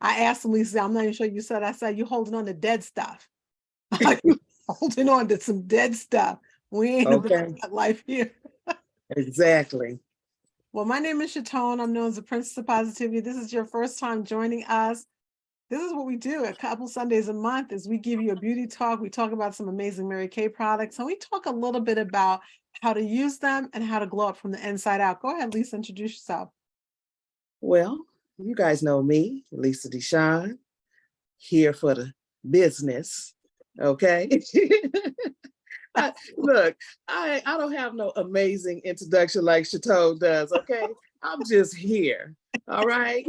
I asked him, Lisa, I'm not even sure you said, I said, you holding on to dead stuff. Are you holding on to some dead stuff? We ain't about that life here. Exactly. Well, my name is Chatone. I'm known as the Princess of Positivity. This is your first time joining us. This is what we do a couple Sundays a month is we give you a beauty talk. We talk about some amazing Mary Kay products, and we talk a little bit about how to use them and how to glow up from the inside out. Go ahead, Lisa, introduce yourself. Well, you guys know me, Lisa Deshawn, here for the business, okay? Look, I don't have no amazing introduction like Chatone does, okay? I'm just here, all right?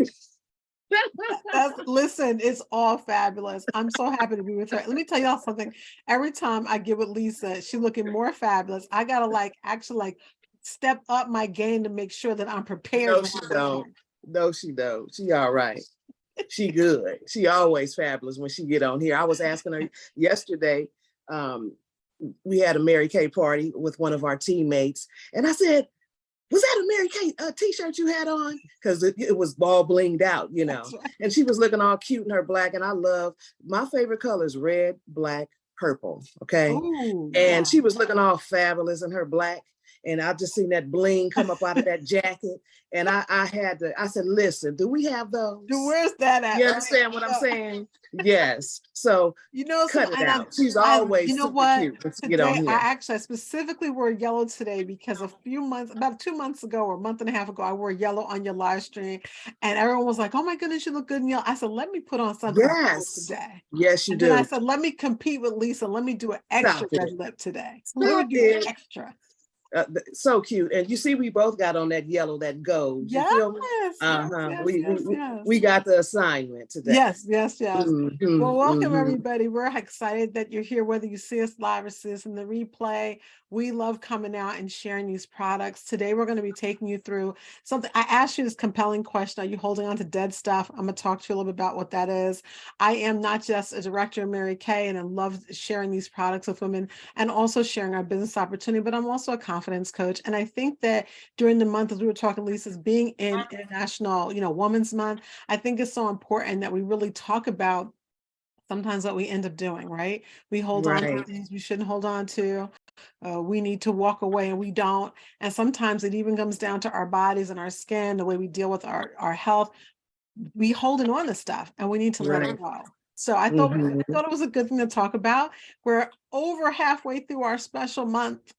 Listen, it's all fabulous. I'm so happy to be with her. Let me tell y'all something. Every time I get with Lisa, she's looking more fabulous. I gotta actually step up my game to make sure that I'm prepared. No, she don't. No, she don't. She all right. She good. She always fabulous when she get on here. I was asking her yesterday. We had a Mary Kay party with one of our teammates, and I said, was that a Mary Kay t-shirt you had on? Because it was all blinged out, you know. Right. And she was looking all cute in her black. And I love, my favorite color is red, black, purple. Okay. Ooh, and she was looking all fabulous in her black. And I just seen that bling come up out of that jacket. And I said, listen, do we have those? Where's that at? You understand what I'm saying? Yes. So cut it out. She's always cute. Today, I specifically wore yellow today because about 2 months ago or a month and a half ago, I wore yellow on your live stream. And everyone was like, oh my goodness, you look good in yellow. I said, let me put on something today. Yes, you do. Then I said, let me compete with Lisa. Let me do an extra red lip today. Let me do extra. So cute. And you see, we both got on that yellow, that gold. Yes, you feel me? We got the assignment today. Yes. Well, welcome everybody. We're excited that you're here, whether you see us live or see us in the replay. We love coming out and sharing these products. Today, we're going to be taking you through something. I asked you this compelling question. Are you holding on to dead stuff? I'm going to talk to you a little bit about what that is. I am not just a director of Mary Kay, and I love sharing these products with women and also sharing our business opportunity, but I'm also a confidence coach. And I think that during the month, as we were talking, Lisa's being in International, Women's Month, I think it's so important that we really talk about sometimes what we end up doing, right? We hold on to things we shouldn't hold on to. We need to walk away and we don't. And sometimes it even comes down to our bodies and our skin, the way we deal with our health. We holding on to stuff and we need to let it go. So I thought it was a good thing to talk about. We're over halfway through our special month.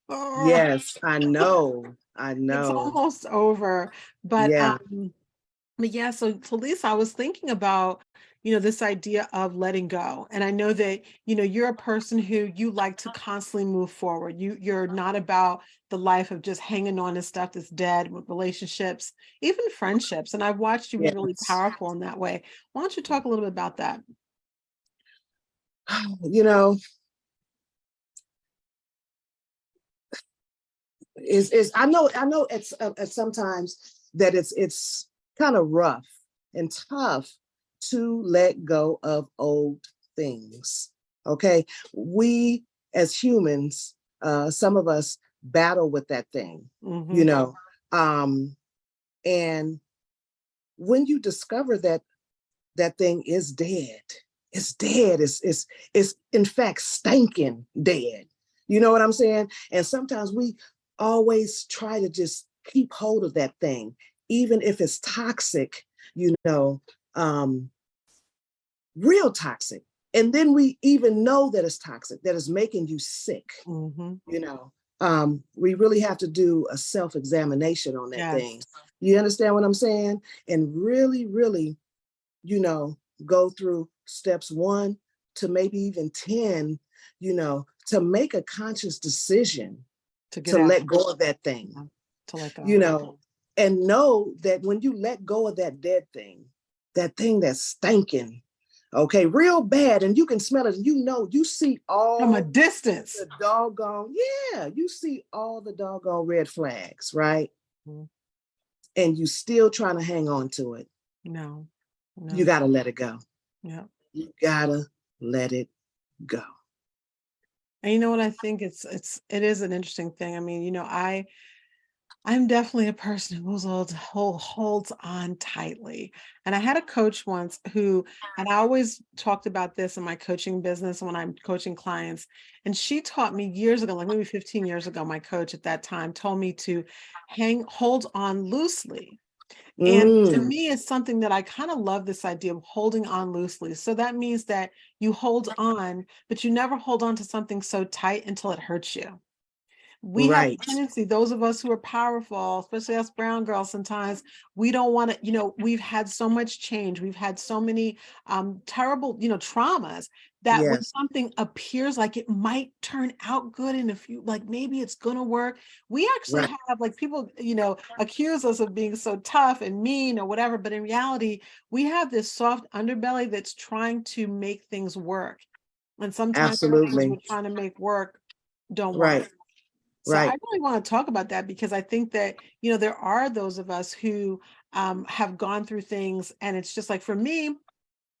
Oh. Yes, I know. It's almost over. But so Lisa, I was thinking about, this idea of letting go. And I know that, you're a person who you like to constantly move forward. You're not about the life of just hanging on to stuff that's dead with relationships, even friendships. And I've watched you be really powerful in that way. Why don't you talk a little bit about that? I know it's sometimes that it's kind of rough and tough to let go of old things. Okay, we as humans, some of us battle with that thing, and when you discover that that thing is dead, it's dead. It's in fact stinking dead. You know what I'm saying? And sometimes we always try to just keep hold of that thing, even if it's toxic, real toxic. And then we even know that it's toxic, that it's making you sick. We really have to do a self-examination on that thing. You understand what I'm saying? And really, really, go through steps 1 to maybe even 10, to make a conscious decision to let go of that thing, to let go. And know that when you let go of that dead thing, that thing that's stinking, okay, real bad, and you can smell it, you see all from a distance, the doggone, you see all the doggone red flags, right? And you still trying to hang on to it. No. You got to let it go. Yeah. You got to let it go. And you know what I think it is an interesting thing. I mean, I'm definitely a person who holds on tightly. And I had a coach once who, and I always talked about this in my coaching business when I'm coaching clients. And she taught me years ago, like maybe 15 years ago, my coach at that time told me to hold on loosely. And to Mm, me, it's something that I kind of love, this idea of holding on loosely. So that means that you hold on, but you never hold on to something so tight until it hurts you. We have right. a tendency, those of us who are powerful, especially us brown girls, sometimes we don't want to, we've had so much change. We've had so many terrible, traumas that when Yes. something appears like it might turn out good in a few, like maybe it's going to work. We actually Right. have like people, accuse us of being so tough and mean or whatever. But in reality, we have this soft underbelly that's trying to make things work. And sometimes the things we're Absolutely. trying to make work don't work. Right. So I Right. really want to talk about that because I think that, there are those of us who have gone through things. And it's just like, for me,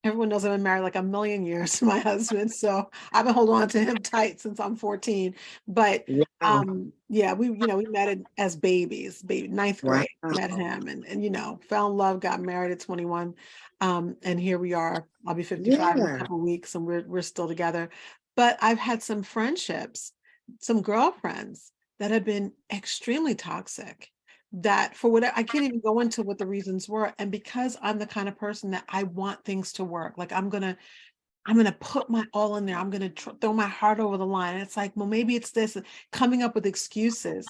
everyone knows I've been married like a million years to my husband. So I've been holding on to him tight since I'm 14. But Wow. yeah, we met as babies, ninth Wow. grade, met him and fell in love, got married at 21. And here we are. I'll be 55 in a Yeah. couple of weeks and we're still together. But I've had some friendships, some girlfriends that have been extremely toxic, that for whatever, I can't even go into what the reasons were. And because I'm the kind of person that I want things to work, like I'm gonna put my all in there. I'm gonna throw my heart over the line. And it's like, well, maybe it's this, coming up with excuses.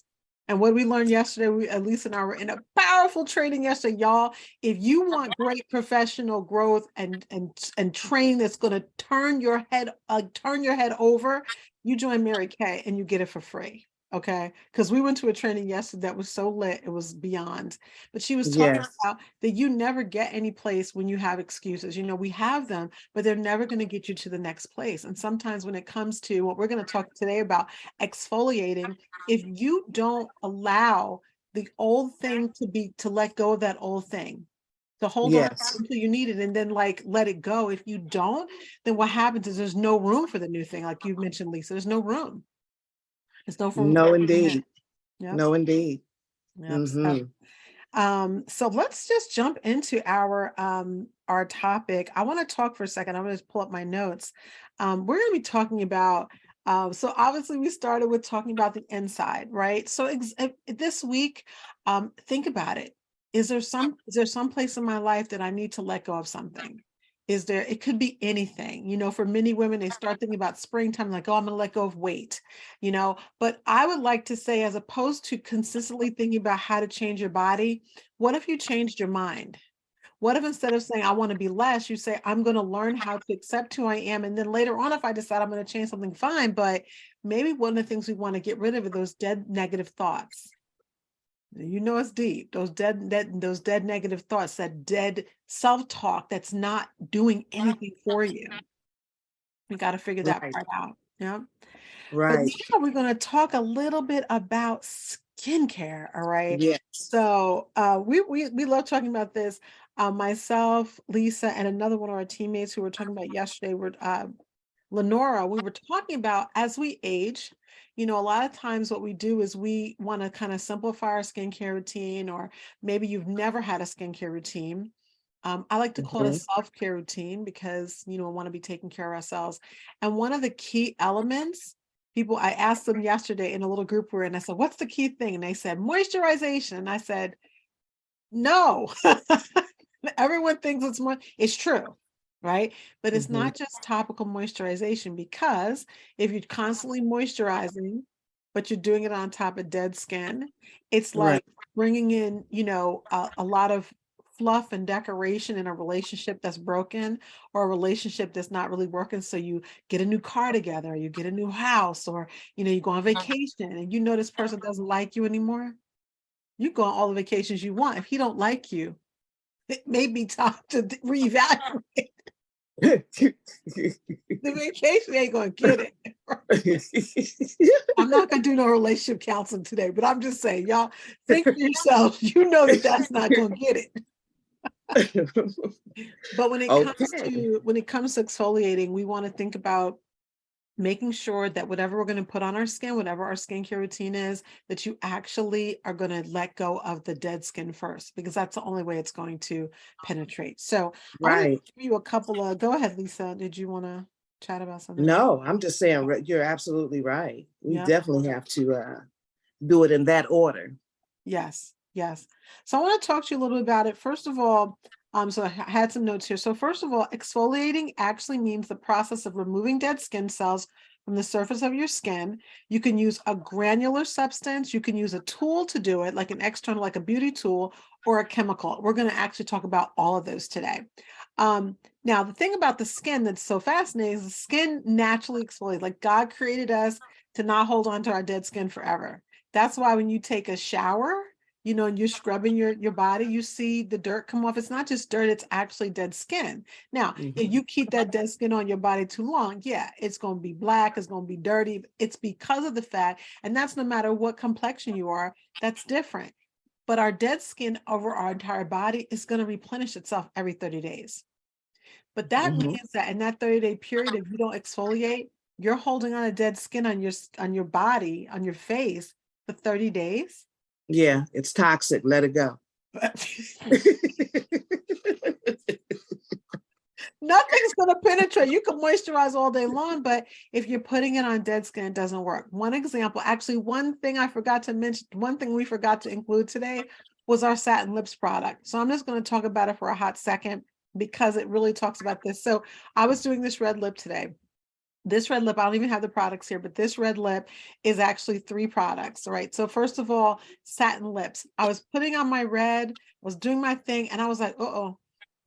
And what we learned yesterday, Elise and I were in a powerful training yesterday, y'all. If you want great professional growth and training that's going to turn your head over, you join Mary Kay and you get it for free. Okay, because we went to a training yesterday that was so lit, it was beyond. But she was talking Yes. about that you never get any place when you have excuses. We have them, but they're never going to get you to the next place. And sometimes when it comes to what we're going to talk today about, exfoliating, if you don't allow the old thing to let go of that old thing, to hold on Yes. until you need it and then like let it go. If you don't, then what happens is there's no room for the new thing. Like you mentioned, Lisa, there's no room. There's no room for No, it to come in. indeed. Yep. No, indeed. Yep. Mm-hmm. So let's just jump into our topic. I want to talk for a second. I'm going to pull up my notes. We're going to be talking about so obviously we started with talking about the inside, right? So this week, think about it. Is there some place in my life that I need to let go of something? It could be anything, for many women, they start thinking about springtime, like, oh, I'm going to let go of weight, but I would like to say, as opposed to consistently thinking about how to change your body, what if you changed your mind? What if instead of saying, I want to be less, you say, I'm going to learn how to accept who I am. And then later on, if I decide I'm going to change something, fine. But maybe one of the things we want to get rid of are those dead negative thoughts. It's deep. Those dead negative thoughts, that dead self-talk that's not doing anything for you. We got to figure that Right. part out. Yeah. But Right. now we're going to talk a little bit about skincare. All right. Yes. So we love talking about this. Myself, Lisa, and another one of our teammates who were talking about yesterday were Lenora. We were talking about, as we age, a lot of times what we do is we want to kind of simplify our skincare routine, or maybe you've never had a skincare routine. I like to call it a Mhm. self-care routine because, we want to be taking care of ourselves. And one of the key elements, I asked them yesterday in a little group we're in, I said, what's the key thing? And they said, moisturization. And I said, no. Everyone thinks it's true, right? But it's Mhm. not just topical moisturization, because if you're constantly moisturizing, but you're doing it on top of dead skin, it's Right. like bringing in, a lot of fluff and decoration in a relationship that's broken, or a relationship that's not really working. So you get a new car together, or you get a new house, or, you go on vacation and this person doesn't like you anymore. You go on all the vacations you want. If he don't like you, it may be time to reevaluate. The vacation ain't gonna get it. I'm not gonna do no relationship counseling today, but I'm just saying, y'all think for yourselves. You know that that's not gonna get it. But when it comes Okay. to exfoliating, we want to think about making sure that whatever we're going to put on our skin, whatever our skincare routine is, that you actually are going to let go of the dead skin first, because that's the only way it's going to penetrate. So I want to Right. give you a couple of, go ahead, Lisa. Did you want to chat about something? No, I'm just saying you're absolutely right. We Yeah. definitely have to do it in that order. Yes, yes. So I want to talk to you a little bit about it. First of all, so I had some notes here. So first of all, exfoliating actually means the process of removing dead skin cells from the surface of your skin. You can use a granular substance. You can use a tool to do it, like an external, like a beauty tool, or a chemical. We're going to actually talk about all of those today. Now, the thing about the skin that's so fascinating is the skin naturally exfoliates. Like God created us to not hold on to our dead skin forever. That's why when you take a shower, and you're scrubbing your body, you see the dirt come off. It's not just dirt, it's actually dead skin. Now, if you keep that dead skin on your body too long, yeah, it's going to be black, it's going to be dirty. It's because of the fat, and that's no matter what complexion you are, that's different. But our dead skin over our entire body is going to replenish itself every 30 days. But that means that in that 30-day period, if you don't exfoliate, you're holding on a dead skin on your body, on your face for 30 days. Yeah, it's toxic. Let it go. Nothing's going to penetrate. You can moisturize all day long, but if you're putting it on dead skin, it doesn't work. One example, actually, one thing I forgot to mention, one thing we forgot to include today was our satin lips product. So I'm just going to talk about it for a hot second because it really talks about this. So I was doing this red lip today. This red lip, I don't even have the products here, but this red lip is actually 3 products, right? So first of all, satin lips. I was putting on my red, was doing my thing, and I was like, uh-oh.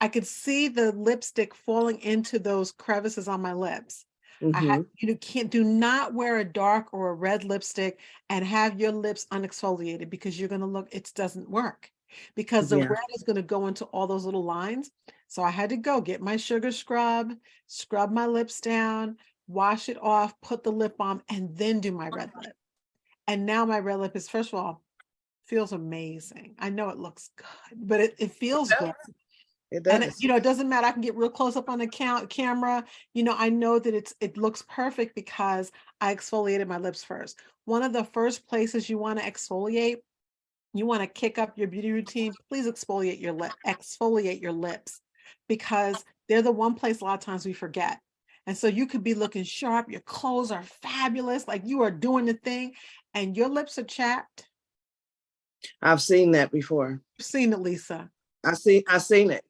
I could see the lipstick falling into those crevices on my lips. I had, do not wear a dark or a red lipstick and have your lips unexfoliated, because you're going to look, it doesn't work, because the red is going to go into all those little lines. So I had to go get my sugar scrub my lips down, wash it off, put the lip balm, and then do my red lip. And now my red lip is, first of all, feels amazing. I know it looks good, but it feels good. It And does. it doesn't matter. I can get real close up on the camera. I know that it looks perfect because I exfoliated my lips first. One of the first places you want to exfoliate, you want to kick up your beauty routine, please exfoliate your lips, because they're the one place a lot of times we forget. And so you could be looking sharp, your clothes are fabulous, like you are doing the thing, and your lips are chapped. I've seen that before. You've seen it, Lisa. I seen it.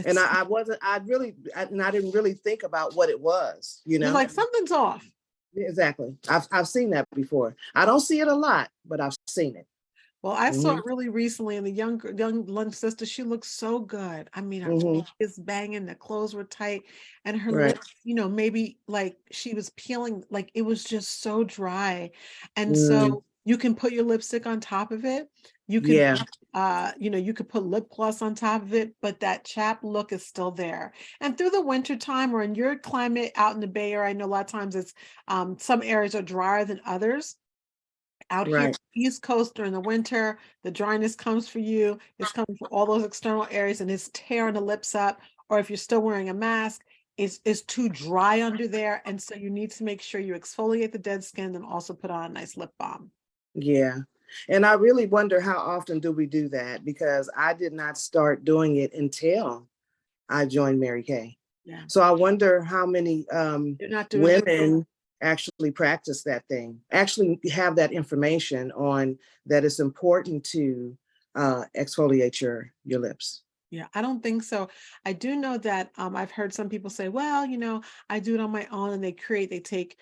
And I didn't really think about what it was, You're like, something's off. Exactly. I've seen that before. I don't see it a lot, but I've seen it. Well, I saw it really recently, and the young sister, she looks so good. I mean, her face is banging, the clothes were tight, and her lips, maybe like she was peeling, like it was just so dry. And so you can put your lipstick on top of it. You can, you could put lip gloss on top of it, but that chapped look is still there. And through the winter time, or in your climate out in the Bay Area, I know a lot of times it's some areas are drier than others. Out here, East Coast during the winter, the dryness comes for you. It's coming for all those external areas, and it's tearing the lips up. Or if you're still wearing a mask, it's too dry under there. And so you need to make sure you exfoliate the dead skin and also put on a nice lip balm. Yeah. And I really wonder, how often do we do that? Because I did not start doing it until I joined Mary Kay. Yeah. So I wonder how many women actually practice that thing, actually have that information on that it's important to exfoliate your lips. Yeah, I don't think so. I do know that I've heard some people say, well, I do it on my own, and they take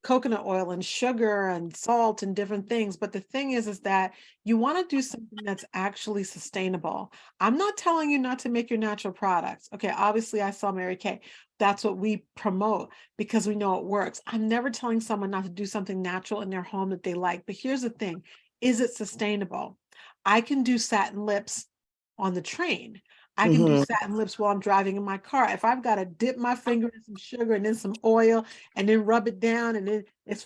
coconut oil and sugar and salt and different things. But the thing is that you want to do something that's actually sustainable. I'm not telling you not to make your natural products. Okay, obviously I sell Mary Kay. That's what we promote because we know it works. I'm never telling someone not to do something natural in their home that they like. But here's the thing, is it sustainable? I can do satin lips on the train. I can do satin lips while I'm driving in my car. If I've got to dip my finger in some sugar and then some oil and then rub it down and then it's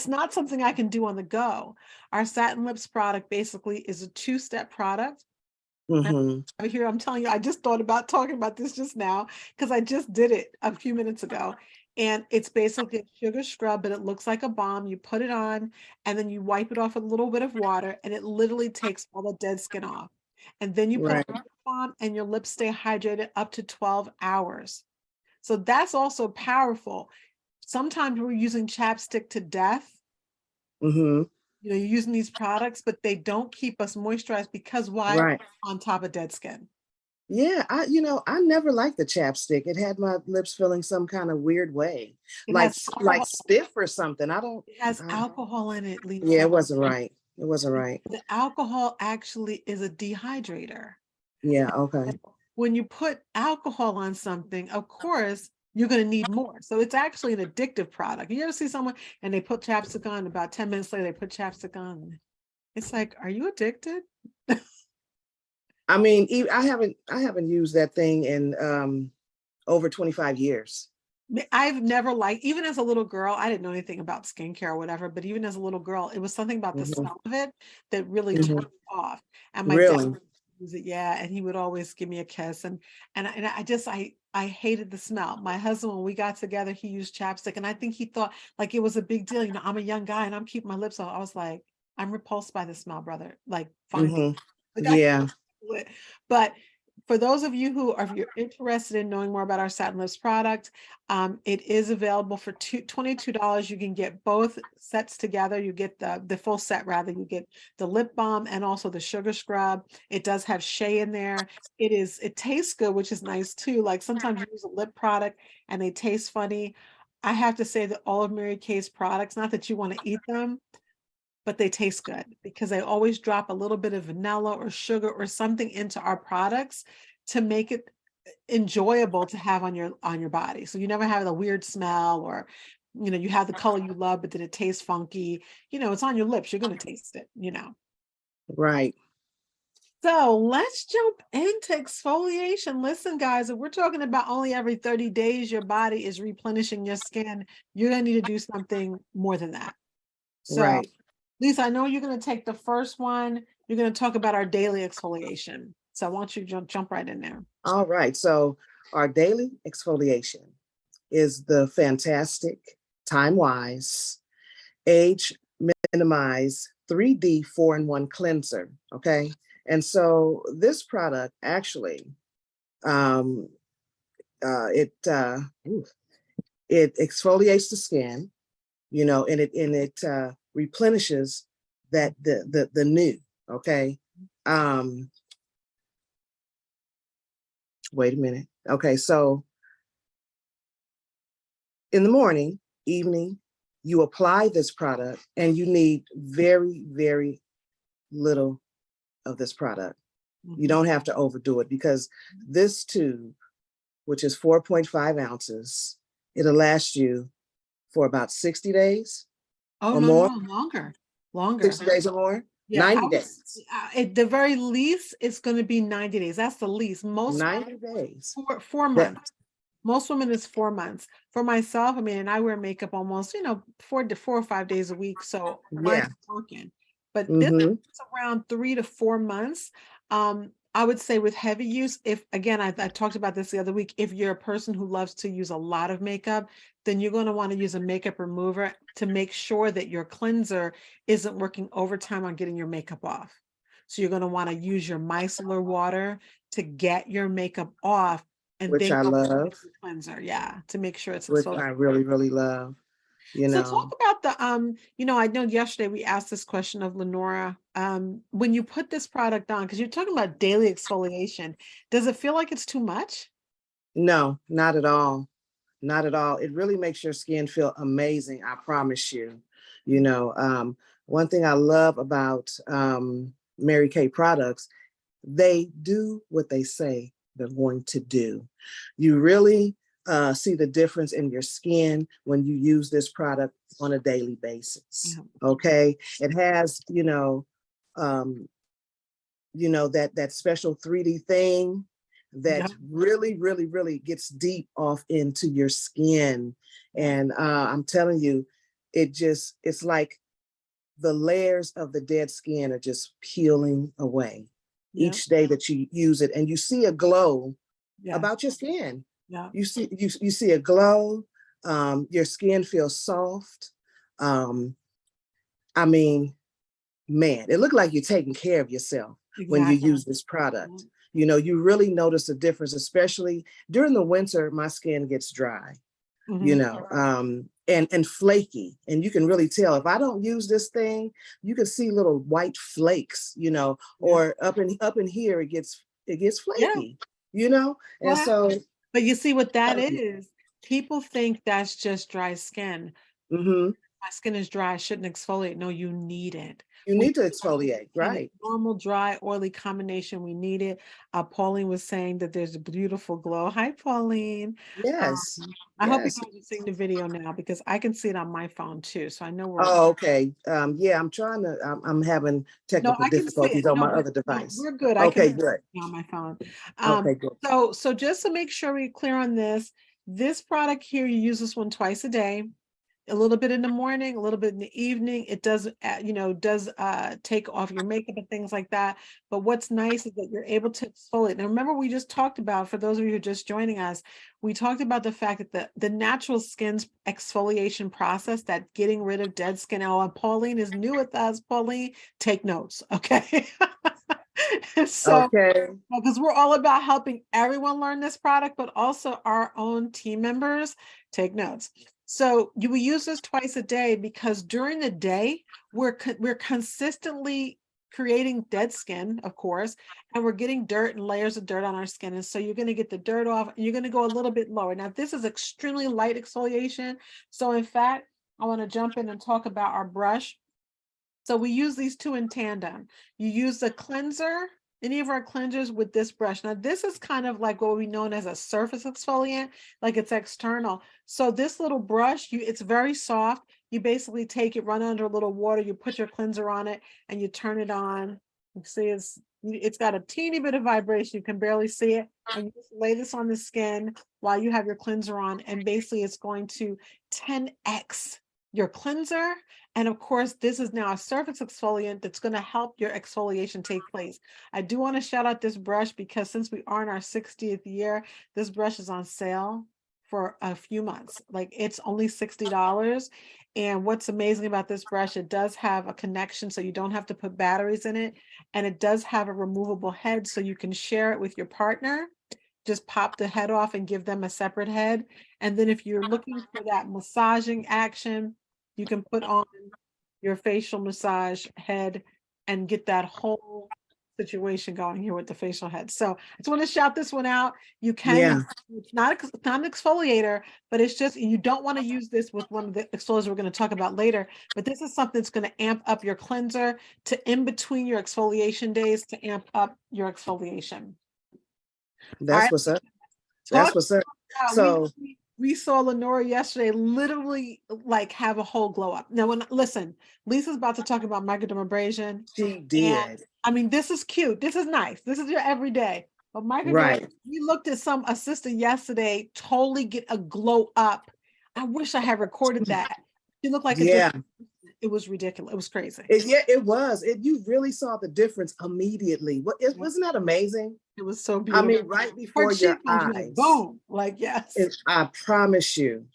not something I can do on the go. Our satin lips product basically is a 2-step product. Here, I'm telling you, I just thought about talking about this just now because I just did it a few minutes ago. And it's basically a sugar scrub, but it looks like a balm. You put it on and then you wipe it off with a little bit of water, and it literally takes all the dead skin off. And then you put Right. on lip balm and your lips stay hydrated up to 12 hours. So that's also powerful. Sometimes we're using chapstick to death. Mm-hmm. You're using these products, but they don't keep us moisturized because why? Right. On top of dead skin. Yeah, I never liked the chapstick. It had my lips feeling some kind of weird way, It has like alcohol, stiff or something. it has I, alcohol in it, yeah, Lisa. it wasn't right. It wasn't right. The alcohol actually is a dehydrator. Yeah, okay. When you put alcohol on something, of course, you're going to need more. So it's actually an addictive product. You ever see someone and they put chapstick on, about 10 minutes later, they put chapstick on. It's like, are you addicted? I mean, I haven't used that thing in over 25 years. I've never liked, even as a little girl, I didn't know anything about skincare or whatever, but even as a little girl, it was something about the Hmm. smell of it that really turned Hmm. me off. And my dad Really? would use it, yeah, and he would always give me a kiss, and I just I hated the smell. My husband, when we got together, he used chapstick, and I think he thought like it was a big deal. I'm a young guy and I'm keeping my lips on. I was like, I'm repulsed by the smell, brother. Like, find me. Hmm. Like I Yeah. do it. But for those of you who are, if you're interested in knowing more about our Satin Lips product, it is available for $22. You can get both sets together. You get the full set, rather. You get the lip balm and also the sugar scrub. It does have shea in there. It tastes good, which is nice too. Like sometimes you use a lip product and they taste funny. I have to say that all of Mary Kay's products, not that you want to eat them, but they taste good because they always drop a little bit of vanilla or sugar or something into our products to make it enjoyable to have on your body. So you never have the weird smell, or you have the color you love, but then it tastes funky. It's on your lips. You're going to taste it. Right. So let's jump into exfoliation. Listen, guys, if we're talking about only every 30 days your body is replenishing your skin, you're going to need to do something more than that. So Right. Lisa, I know you're going to take the first one. You're going to talk about our daily exfoliation. So I want you to jump right in there. All right. So our daily exfoliation is the fantastic, time-wise, age minimize 3D 4-in-1 cleanser. Okay. And so this product actually, um, it it exfoliates the skin, and it replenishes the new. Okay. Um, Wait a minute. Okay, so in the morning, evening, you apply this product, and you need very, very little of this product. You don't have to overdo it, because this tube, which is 4.5 ounces, it'll last you for about 60 days Oh, or no, more. no, longer, longer. 60 days or more. Yeah, 90 days. at the very least, it's going to be 90 days. That's the least. Most 90 days. four That, months. Most women is 4 months. For myself, I mean, and I wear makeup almost, 4 or 5 days a week. So mine's yeah. working. But this Mm-hmm. is around 3 to 4 months. I would say with heavy use, if again, I talked about this the other week, if you're a person who loves to use a lot of makeup, then you're going to want to use a makeup remover to make sure that your cleanser isn't working overtime on getting your makeup off. So you're going to want to use your micellar water to get your makeup off, and Which then I go love, cleanser, yeah, to make sure it's which exfoliated. I really, really love, you So know. talk about the I know yesterday we asked this question of Lenora. When you put this product on, because you're talking about daily exfoliation, does it feel like it's too much? No, not at all. Not at all. It really makes your skin feel amazing. I promise you. One thing I love about Mary Kay products, they do what they say they're going to do. You really see the difference in your skin when you use this product on a daily basis. Yeah. Okay. It has, um, that special 3D thing Yeah. that really, really, really gets deep off into your skin. And I'm telling you, it's like the layers of the dead skin are just peeling away Yeah. each day that you use it, and you see a glow Yeah. about your skin. Yeah. You see a glow. Your skin feels soft. I mean, man, it looked like you're taking care of yourself when you use this product. You know, you really notice a difference, especially during the winter. My skin gets dry, you know, and flaky. And you can really tell if I don't use this thing, you can see little white flakes, you know, or up in here, it gets flaky, you know? And so, but you see what that is? People think that's just dry skin. My skin is dry, I shouldn't exfoliate. No, you need it. You need to exfoliate, right? Normal, dry, oily combination, we need it. Pauline was saying that there's a beautiful glow. Hi, Pauline. Yes. I hope you guys are seeing the video now because I can see it on my phone too. So I know we're. Oh, okay. Yeah, I'm trying to, I'm having technical difficulties on my other device. We're good. Okay, I can good. on my phone. Okay, good. So just to make sure we're clear on this product here, you use this one twice a day. A little bit in the morning, a little bit in the evening. It does, take off your makeup and things like that. But what's nice is that you're able to exfoliate. Now, remember, we just talked about, for those of you who are just joining us, we talked about the fact that the natural skin's exfoliation process, that getting rid of dead skin. Oh, and Pauline is new with us. Pauline, take notes, okay? So, because we're all about helping everyone learn this product, but also our own team members take notes. So you will use this twice a day because during the day, we're consistently creating dead skin, of course, and we're getting dirt and layers of dirt on our skin. And so you're going to get the dirt off and you're going to go a little bit lower. Now, this is extremely light exfoliation. So in fact, I want to jump in and talk about our brush. So we use these two in tandem. You use the cleanser, any of our cleansers with this brush. Now, this is kind of like what we know as a surface exfoliant, like it's external. So this little brush, it's very soft. You basically take it, run under a little water, you put your cleanser on it, and you turn it on. You see it's got a teeny bit of vibration. You can barely see it. And you just lay this on the skin while you have your cleanser on. And basically it's going to 10x your cleanser. And of course, this is now a surface exfoliant that's going to help your exfoliation take place. I do want to shout out this brush because since we are in our 60th year, this brush is on sale for a few months. Like it's only $60. And what's amazing about this brush, it does have a connection so you don't have to put batteries in it. And it does have a removable head so you can share it with your partner. Just pop the head off and give them a separate head. And then if you're looking for that massaging action, you can put on your facial massage head and get that whole situation going here with the facial head. So I just want to shout this one out. You can, it's not an exfoliator, but it's just, you don't want to use this with one of the exfoliators we're going to talk about later, but this is something that's going to amp up your cleanser to in between your exfoliation days to amp up your exfoliation. That's what's up. That's what's up. So we saw Lenora yesterday literally like have a whole glow up. Now, listen, Lisa's about to talk about microdermabrasion. She did. I mean, this is cute. This is nice. This is your everyday. But microdermabrasion, we looked at some assistant yesterday, totally get a glow up. I wish I had recorded that. She looked like it was ridiculous. It was crazy. It was. You really saw the difference immediately. Wasn't that amazing? It was so beautiful. I mean, right before your eyes. Like, boom. Like, yes. I promise you,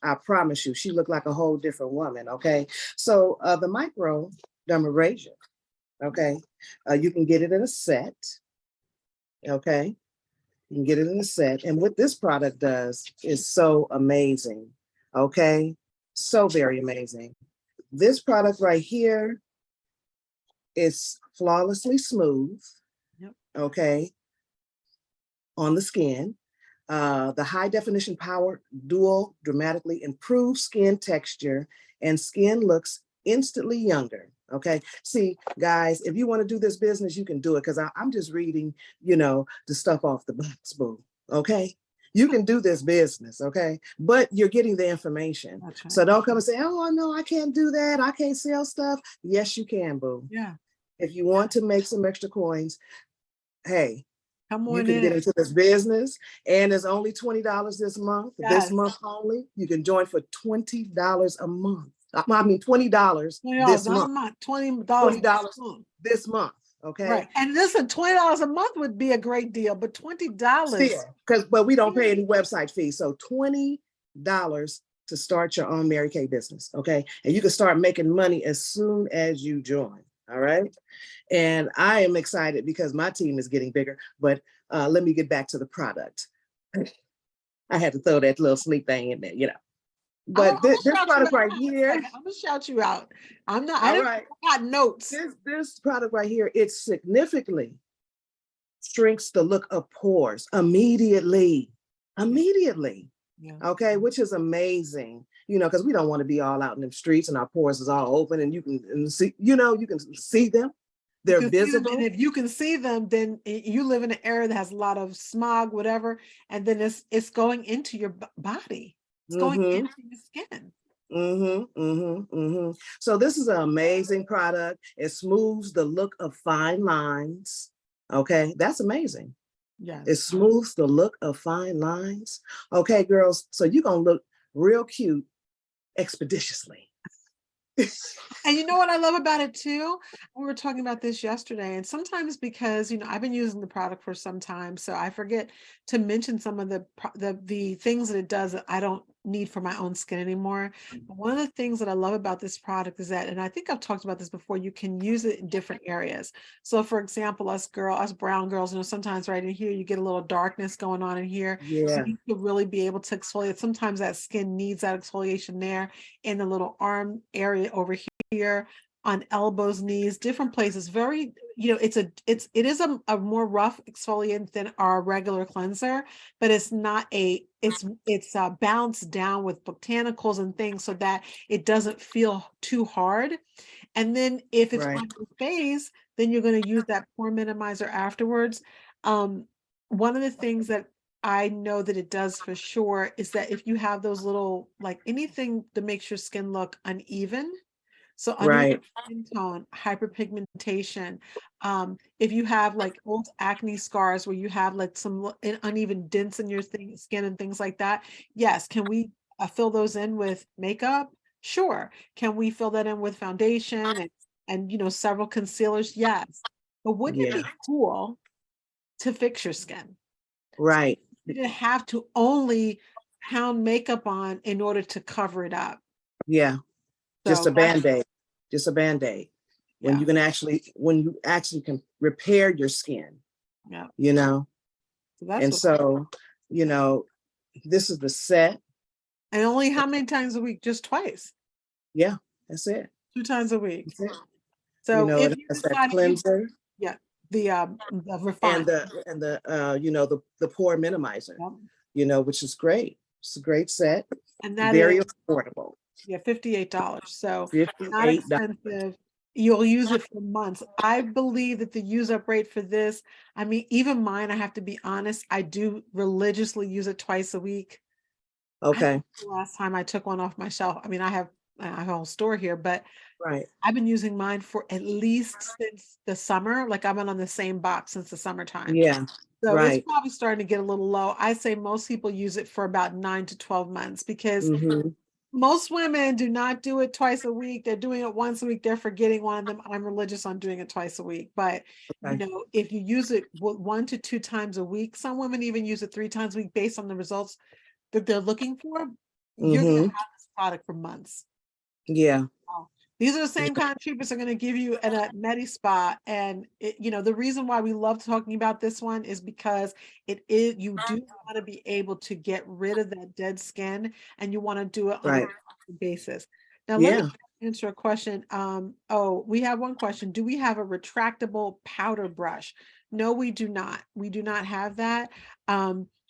she looked like a whole different woman. Okay. So the microdermabrasion, okay, you can get it in a set. Okay. You can get it in a set. And what this product does is so amazing. Okay. So very amazing. This product right here is flawlessly smooth, okay, on the skin. The high definition power dual dramatically improves skin texture and skin looks instantly younger, okay? See, guys, if you want to do this business, you can do it because I'm just reading, the stuff off the box, boo, okay? You can do this business, okay? But you're getting the information. Right. So don't come and say, oh, no, I can't do that. I can't sell stuff. Yes, you can, boo. Yeah. If you want to make some extra coins, hey, come on, you can get into this business. And it's only $20 this month. Yes. This month only. You can join for $20 a month. I mean, $20 this month. $20 this month. Okay. Right. And listen, $20 a month would be a great deal, but $20. But we don't pay any website fees. So $20 to start your own Mary Kay business, okay? And you can start making money as soon as you join, all right? And I am excited because my team is getting bigger, but let me get back to the product. I had to throw that little sleep thing in there, you know. But this product right here, I'm gonna shout you out. I'm not, all right. I got notes. This product right here, it significantly shrinks the look of pores immediately. Yeah. Okay, which is amazing, you know, because we don't want to be all out in the streets and our pores is all open and you can see, you know, you can see them. They're visible. And if you can see them, then you live in an area that has a lot of smog, whatever, and then it's going into your body. It's going into your skin. So this is an amazing product. It smooths the look of fine lines. Okay, that's amazing. Yeah, it smooths the look of fine lines. Okay, girls, so you're gonna look real cute expeditiously. And you know what I love about it too? We were talking about this yesterday, and sometimes because, you know, I've been using the product for some time, so I forget to mention some of the things that it does that I don't need for my own skin anymore. But one of the things that I love about this product is that, and I think I've talked about this before, you can use it in different areas. So for example, us brown girls, you know, sometimes right in here, you get a little darkness going on in here. Yeah. You to really be able to exfoliate. Sometimes that skin needs that exfoliation there in the little arm area over here, on elbows, knees, different places. Very, you know, it is a more rough exfoliant than our regular cleanser, but it's not it's balanced down with botanicals and things so that it doesn't feel too hard. And then if it's on your face, then you're going to use that pore minimizer afterwards. One of the things that I know that it does for sure is that if you have those little, like anything that makes your skin look uneven, so uneven skin tone, hyperpigmentation, if you have like old acne scars where you have like some uneven dents in your skin and things like that, yes, can we fill those in with makeup? Sure. Can we fill that in with foundation and you know, several concealers? Yes. But wouldn't it be cool to fix your skin? Right. You didn't have to only pound makeup on in order to cover it up. Yeah. Just So a Band-Aid. Just a Band-Aid. When you actually can repair your skin. Yeah. You know. So you know, this is the set. And only how many times a week? Just twice. Yeah, that's it. 2 times a week. So you know, if it you has that cleanser. The refined and the you know, the pore minimizer. Yeah. You know, which is great. It's a great set. And that very is affordable. Yeah, $58. So $58. not expensive. You'll use it for months. I believe that the use up rate for this, I mean, even mine, I have to be honest, I do religiously use it twice a week. Okay. The last time I took one off my shelf, I mean, I have a whole store here, but right. I've been using mine for at least since the summer. Like I've been on the same box since the summertime. Yeah. So it's probably starting to get a little low. I say most people use it for about 9 to 12 months because most women do not do it twice a week. They're doing it once a week. They're forgetting one of them. I'm religious on doing it twice a week. But, you know, if you use it 1 to 2 times a week, some women even use it 3 times a week based on the results that they're looking for. You're going to have this product for months. Yeah. These are the same kind of treatments I'm going to give you at a Medi Spa. And, you know, the reason why we love talking about this one is because you do want to be able to get rid of that dead skin and you want to do it on a constant basis. Now, let me answer a question. We have one question. Do we have a retractable powder brush? No, we do not. We do not have that.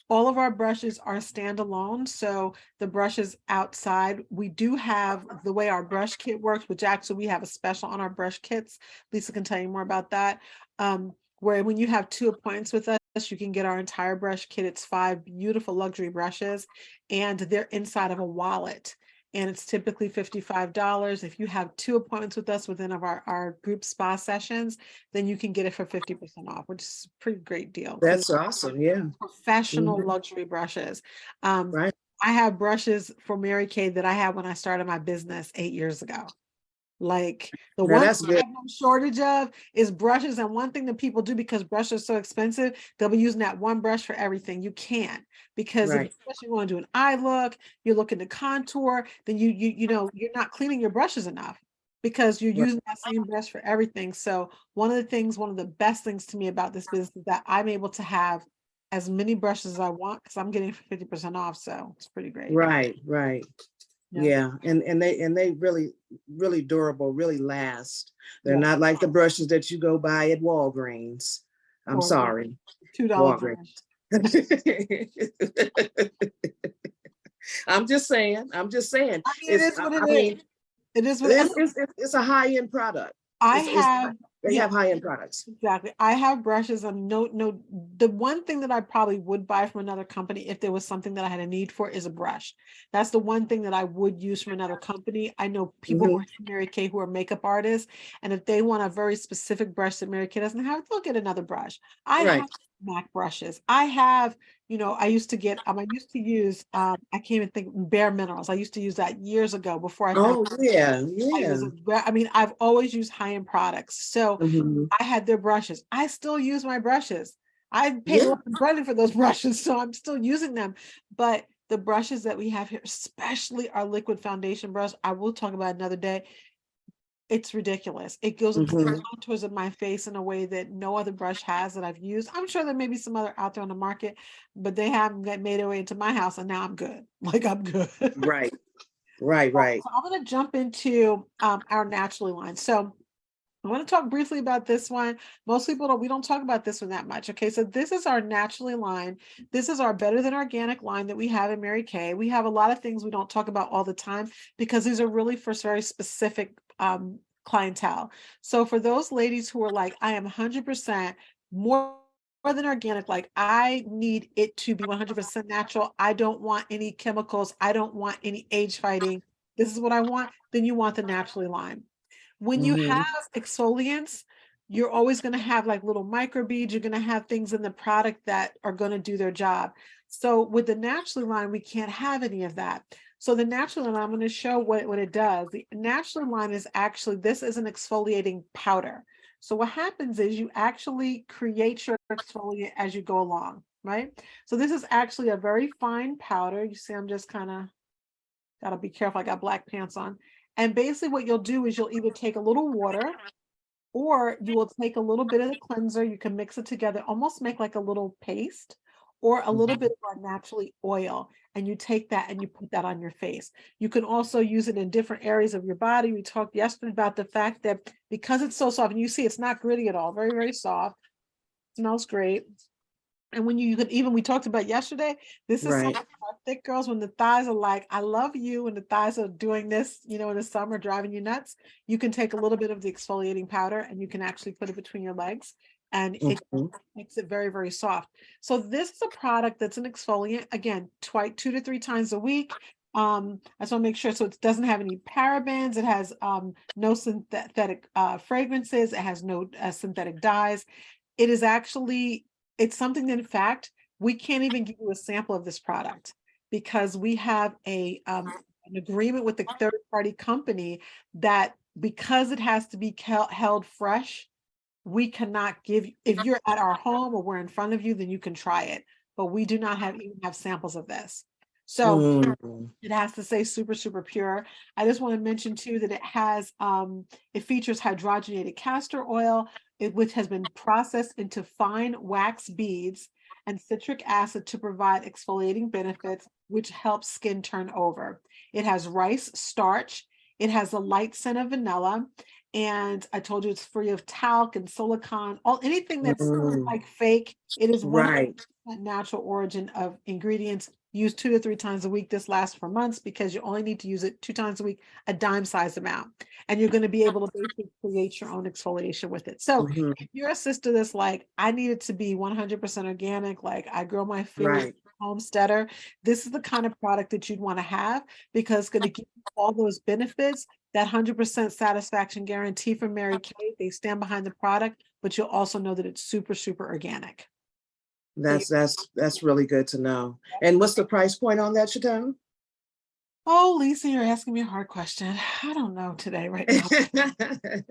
All of our brushes are standalone, so the brushes outside. We do have the way our brush kit works, which actually we have a special on our brush kits. Lisa can tell you more about that. Where when you have 2 appointments with us, you can get our entire brush kit. It's 5 beautiful luxury brushes, and they're inside of a wallet. And it's typically $55. If you have 2 appointments with us within our group spa sessions, then you can get it for 50% off, which is a pretty great deal. That's awesome. Yeah. Professional luxury brushes. I have brushes for Mary Kay that I had when I started my business 8 years ago. Like the Now one that's thing I good. have no shortage of is brushes. And one thing that people do, because brushes are so expensive, they'll be using that one brush for everything. You can't, because if Right. especially you want to do an eye look, you're looking to contour, then you're not cleaning your brushes enough because you're Right. using that same brush for everything. So one of the best things to me about this business is that I'm able to have as many brushes as I want because I'm getting 50% off. So it's pretty great. Right. Right. Yeah. Yeah. And they really durable, really last. They're Yeah. not like the brushes that you go buy at Walgreens. I'm Or sorry, $2 Walgreens. brush. I'm just saying. I'm just saying. I mean, it is what it I is. mean, It is what it, it's a high end product. I It's have. they Yeah, have high end products. exactly. I have brushes. No. The one thing that I probably would buy from another company if there was something that I had a need for is a brush. That's the one thing that I would use from another company. I know people who Hmm. are in Mary Kay who are makeup artists, and if they want a very specific brush that Mary Kay doesn't have, they'll get another brush. I Right. have MAC brushes. I have, I used to get, I used to use, I can't even think, Bare Minerals. I used to use that years ago before I found Oh yeah, I was, yeah. I mean, I've always used high-end products. So Hmm. I had their brushes. I still use my brushes. I paid a Yeah. lot of money for those brushes, so I'm still using them. But the brushes that we have here, especially our liquid foundation brush, I will talk about another day. It's ridiculous. It goes into the Hmm. contours of my face in a way that no other brush has that I've used. I'm sure there may be some other out there on the market, but they haven't made their way into my house, and now I'm good. Like I'm good. Right. Right. Right. So I'm going to jump into our naturally line. So I want to talk briefly about this one. Most people we don't talk about this one that much. Okay, so this is our naturally line. This is our better than organic line that we have in Mary Kay. We have a lot of things we don't talk about all the time because these are really for very specific clientele. So for those ladies who are like, I am 100% more than organic, like I need it to be 100% natural. I don't want any chemicals. I don't want any age fighting. This is what I want. Then you want the naturally line. When you Hmm. have exfoliants, you're always going to have like little microbeads. You're going to have things in the product that are going to do their job. So with the naturally line, we can't have any of that. So the naturally line, I'm going to show what it does. The naturally line is actually, this is an exfoliating powder. So what happens is you actually create your exfoliant as you go along, right? So this is actually a very fine powder. You see, I'm just kind of, gotta be careful. I got black pants on. And basically what you'll do is you'll either take a little water or you will take a little bit of the cleanser. You can mix it together, almost make like a little paste or a little bit of our naturally oil. And you take that and you put that on your face. You can also use it in different areas of your body. We talked yesterday about the fact that because it's so soft, and you see it's not gritty at all, very, very soft, smells great. And when you could even, we talked about yesterday, this is Right. something about thick girls when the thighs are like, I love you, and the thighs are doing this, in the summer, driving you nuts. You can take a little bit of the exfoliating powder and you can actually put it between your legs, and it Hmm. makes it very, very soft. So this is a product that's an exfoliant, again, twice, 2 to 3 times a week. I just want to make sure, so it doesn't have any parabens. It has no synthetic fragrances. It has no synthetic dyes. It is actually, it's something that in fact, we can't even give you a sample of this product because we have an agreement with the third party company that because it has to be held fresh, we cannot give you, if you're at our home or we're in front of you, then you can try it. But we do not even have samples of this. So Hmm. it has to say super, super pure. I just want to mention too that it features hydrogenated castor oil, which has been processed into fine wax beads, and citric acid to provide exfoliating benefits, which helps skin turn over. It has rice starch. It has a light scent of vanilla. And I told you it's free of talc and silicone, anything that's Hmm. like fake. It is 100% Right. natural origin of ingredients. Use 2 to 3 times a week. This lasts for months because you only need to use it 2 times a week, a dime-sized amount. And you're going to be able to basically create your own exfoliation with it. So Hmm. if you're a sister that's like, I need it to be 100% organic, like I grow my food, Right. homesteader, this is the kind of product that you'd want to have because it's going to give you all those benefits, that 100% satisfaction guarantee from Mary Kay. They stand behind the product, but you'll also know that it's super, super organic. So That's really good to know. And what's the price point on that, Chatone? Oh, Lisa, you're asking me a hard question. I don't know today, right now.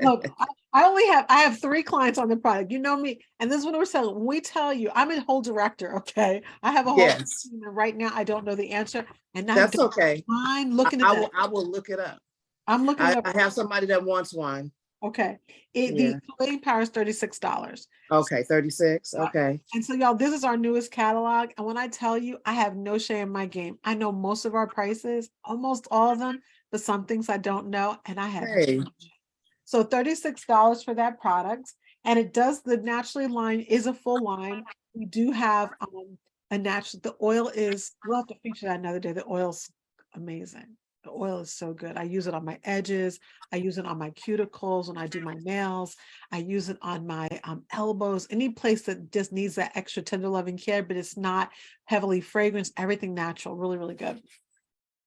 Look, I have 3 clients on the product. You know me, and this is what we're selling. When we tell you, I'm a whole director, okay? I have a whole Yes, team, and right now I don't know the answer, and I that's don't okay. mind looking it up. I will look it up. I'm looking it up. I have somebody that wants one. Okay. The Yeah. exfoliating power is $36. Okay, 36. Okay. And so, y'all, this is our newest catalog. And when I tell you, I have no shame in my game. I know most of our prices, almost all of them, but some things I don't know. And I have Hey. so $36 for that product. And it does, the naturally line is a full line. We do have a natural, the oil is, we'll have to feature that another day. The oil's amazing. The oil is so good. I use it on my edges. I use it on my cuticles when I do my nails. I use it on my elbows, any place that just needs that extra tender loving care, but it's not heavily fragranced, everything natural, really, really good.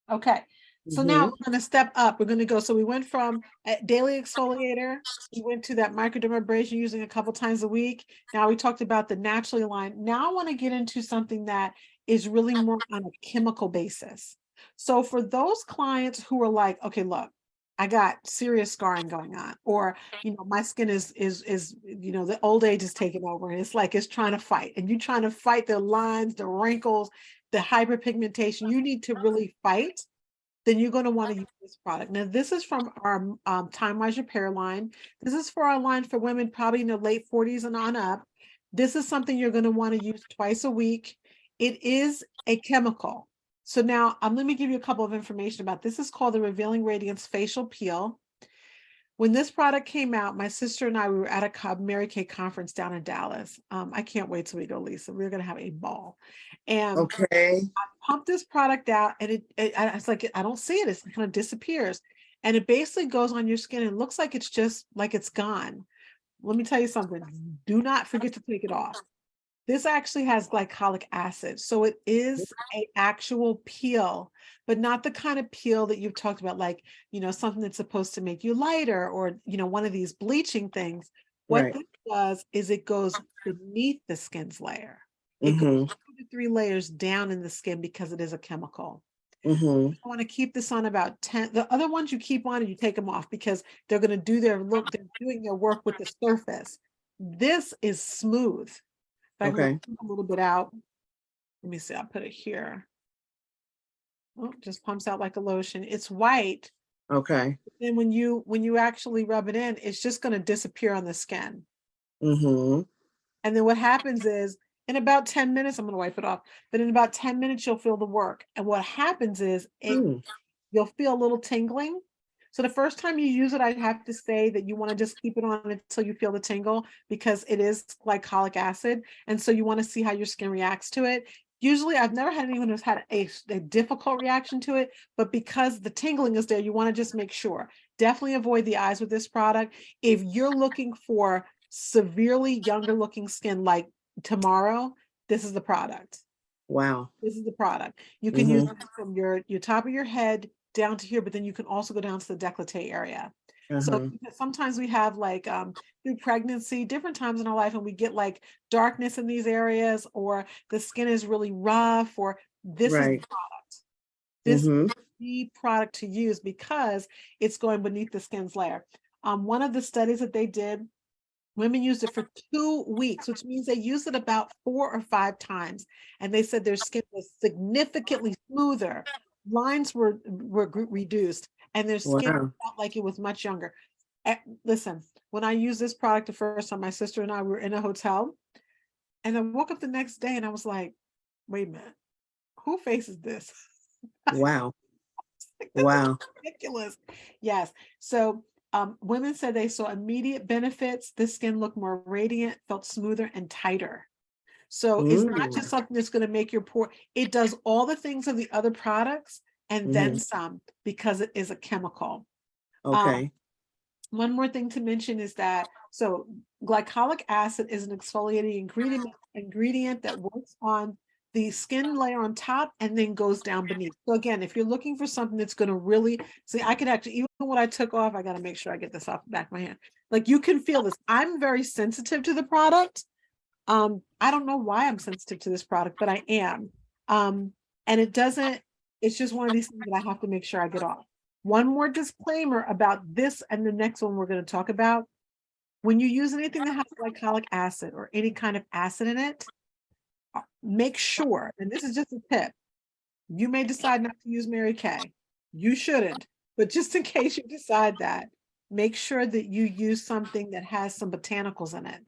Okay. So now we're going to step up. We're going to go. So we went from a daily exfoliator. We went to that microdermabrasion using a couple times a week. Now we talked about the naturally line. Now I want to get into something that is really more on a chemical basis. So for those clients who are like, okay, look, I got serious scarring going on, or my skin is the old age is taking over, and it's like it's trying to fight, and you're trying to fight the lines, the wrinkles, the hyperpigmentation. You need to really fight, then you're going to want to use this product. Now, this is from our Time Wise Repair line. This is for our line for women probably in their late 40s and on up. This is something you're going to want to use twice a week. It is a chemical. So now let me give you a couple of information about this. This is called the Revealing Radiance Facial Peel. When this product came out, my sister and I, we were at a Mary Kay conference down in Dallas. I can't wait till we go, Lisa. We're going to have a ball. And Okay. I pumped this product out, and it's like, I don't see it. It kind of disappears. And it basically goes on your skin and looks like it's just like it's gone. Let me tell you something. Do not forget to take it off. This actually has glycolic acid. So it is an actual peel, but not the kind of peel that you've talked about, like, something that's supposed to make you lighter, or, one of these bleaching things. What Right. this does is it goes beneath the skin's layer. It goes 2 to 3 layers down in the skin because it is a chemical. I want to keep this on about 10. The other ones you keep on and you take them off because they're going to do they're doing their work with the surface. This is smooth. I'm going Okay. to put a little bit out. Let me see. I'll put it here. Oh, just pumps out like a lotion. It's white. Okay. Then when you actually rub it in, it's just going to disappear on the skin. Mm-hmm. And then what happens is, in about 10 minutes, I'm going to wipe it off, but in about 10 minutes, you'll feel the work. And what happens is you'll feel a little tingling. So the first time you use it, I'd have to say that you want to just keep it on until you feel the tingle, because it is glycolic acid. And so you want to see how your skin reacts to it. Usually I've never had anyone who's had a difficult reaction to it, but because the tingling is there, you want to just make sure. Definitely avoid the eyes with this product. If you're looking for severely younger looking skin like tomorrow, this is the product. Wow. This is the product. You can use it from your top of your head down to here, but then you can also go down to the décolleté area. So sometimes we have like through pregnancy, different times in our life, and we get like darkness in these areas, or the skin is really rough, or this is the Right. product. This is the product to use because it's going beneath the skin's layer. One of the studies that they did, women used it for 2 weeks, which means they used it about 4 or 5 times. And they said their skin was significantly smoother. Lines were reduced, and their skin Wow. felt like it was much younger. Listen, when I used this product the first time, my sister and I were in a hotel, and I woke up the next day and I was like, wait a minute, who faces this? Wow. Like, this is Wow. ridiculous. Yes. So women said they saw immediate benefits. The skin looked more radiant, felt smoother and tighter. So it's not just something that's going to make your pore. It does all the things of the other products and then some, because it is a chemical. Okay. One more thing to mention is that, so glycolic acid is an exfoliating ingredient that works on the skin layer on top and then goes down beneath. So again, if you're looking for something that's going to really see, I could actually, even when I took off, I got to make sure I get this off the back of my hand. Like, you can feel this. I'm very sensitive to the product. I don't know why I'm sensitive to this product, but I am. And it doesn't, It's just one of these things that I have to make sure I get off. One more disclaimer about this and the next one we're going to talk about. When you use anything that has glycolic acid or any kind of acid in it, make sure, and this is just a tip, you may decide not to use Mary Kay. You shouldn't, but just in case you decide that, make sure that you use something that has some botanicals in it,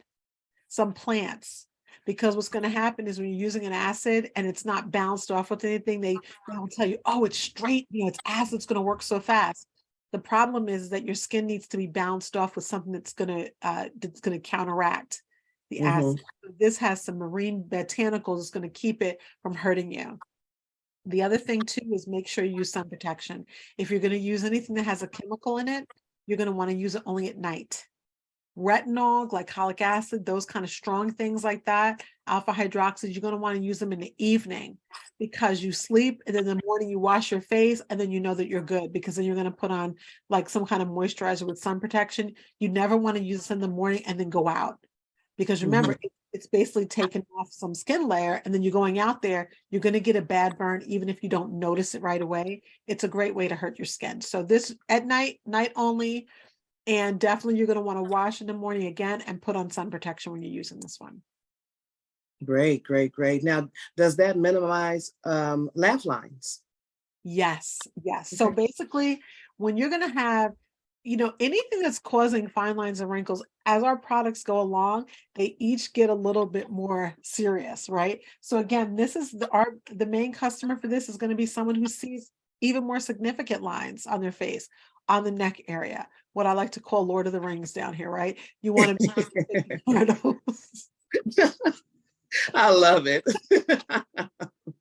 some plants. Because what's going to happen is when you're using an acid and it's not bounced off with anything, they will tell you, oh, it's straight, it's acid, it's going to work so fast. The problem is that your skin needs to be bounced off with something that's going to counteract the acid. This has some marine botanicals that's going to keep it from hurting you. The other thing too is make sure you use sun protection. If you're going to use anything that has a chemical in it, you're going to want to use it only at night. Retinol, glycolic acid, those kind of strong things like that, alpha hydroxys, you're going to want to use them in the evening because you sleep and then in the morning you wash your face and then you know that you're good, because then you're going to put on like some kind of moisturizer with sun protection. You never want to use this in the morning and then go out, because remember, it's basically taking off some skin layer, and then you're going out there, you're going to get a bad burn even if you don't notice it right away. It's a great way to hurt your skin. So this at night only. And definitely you're going to want to wash in the morning again and put on sun protection when you're using this one. Great, great, great. Now, does that minimize laugh lines? Yes, yes. So basically, when you're going to have, anything that's causing fine lines and wrinkles, as our products go along, they each get a little bit more serious, right? So again, this is the main customer for this is going to be someone who sees even more significant lines on their face, on the neck area, what I like to call Lord of the Rings down here, right? You want to be one of those. I love it.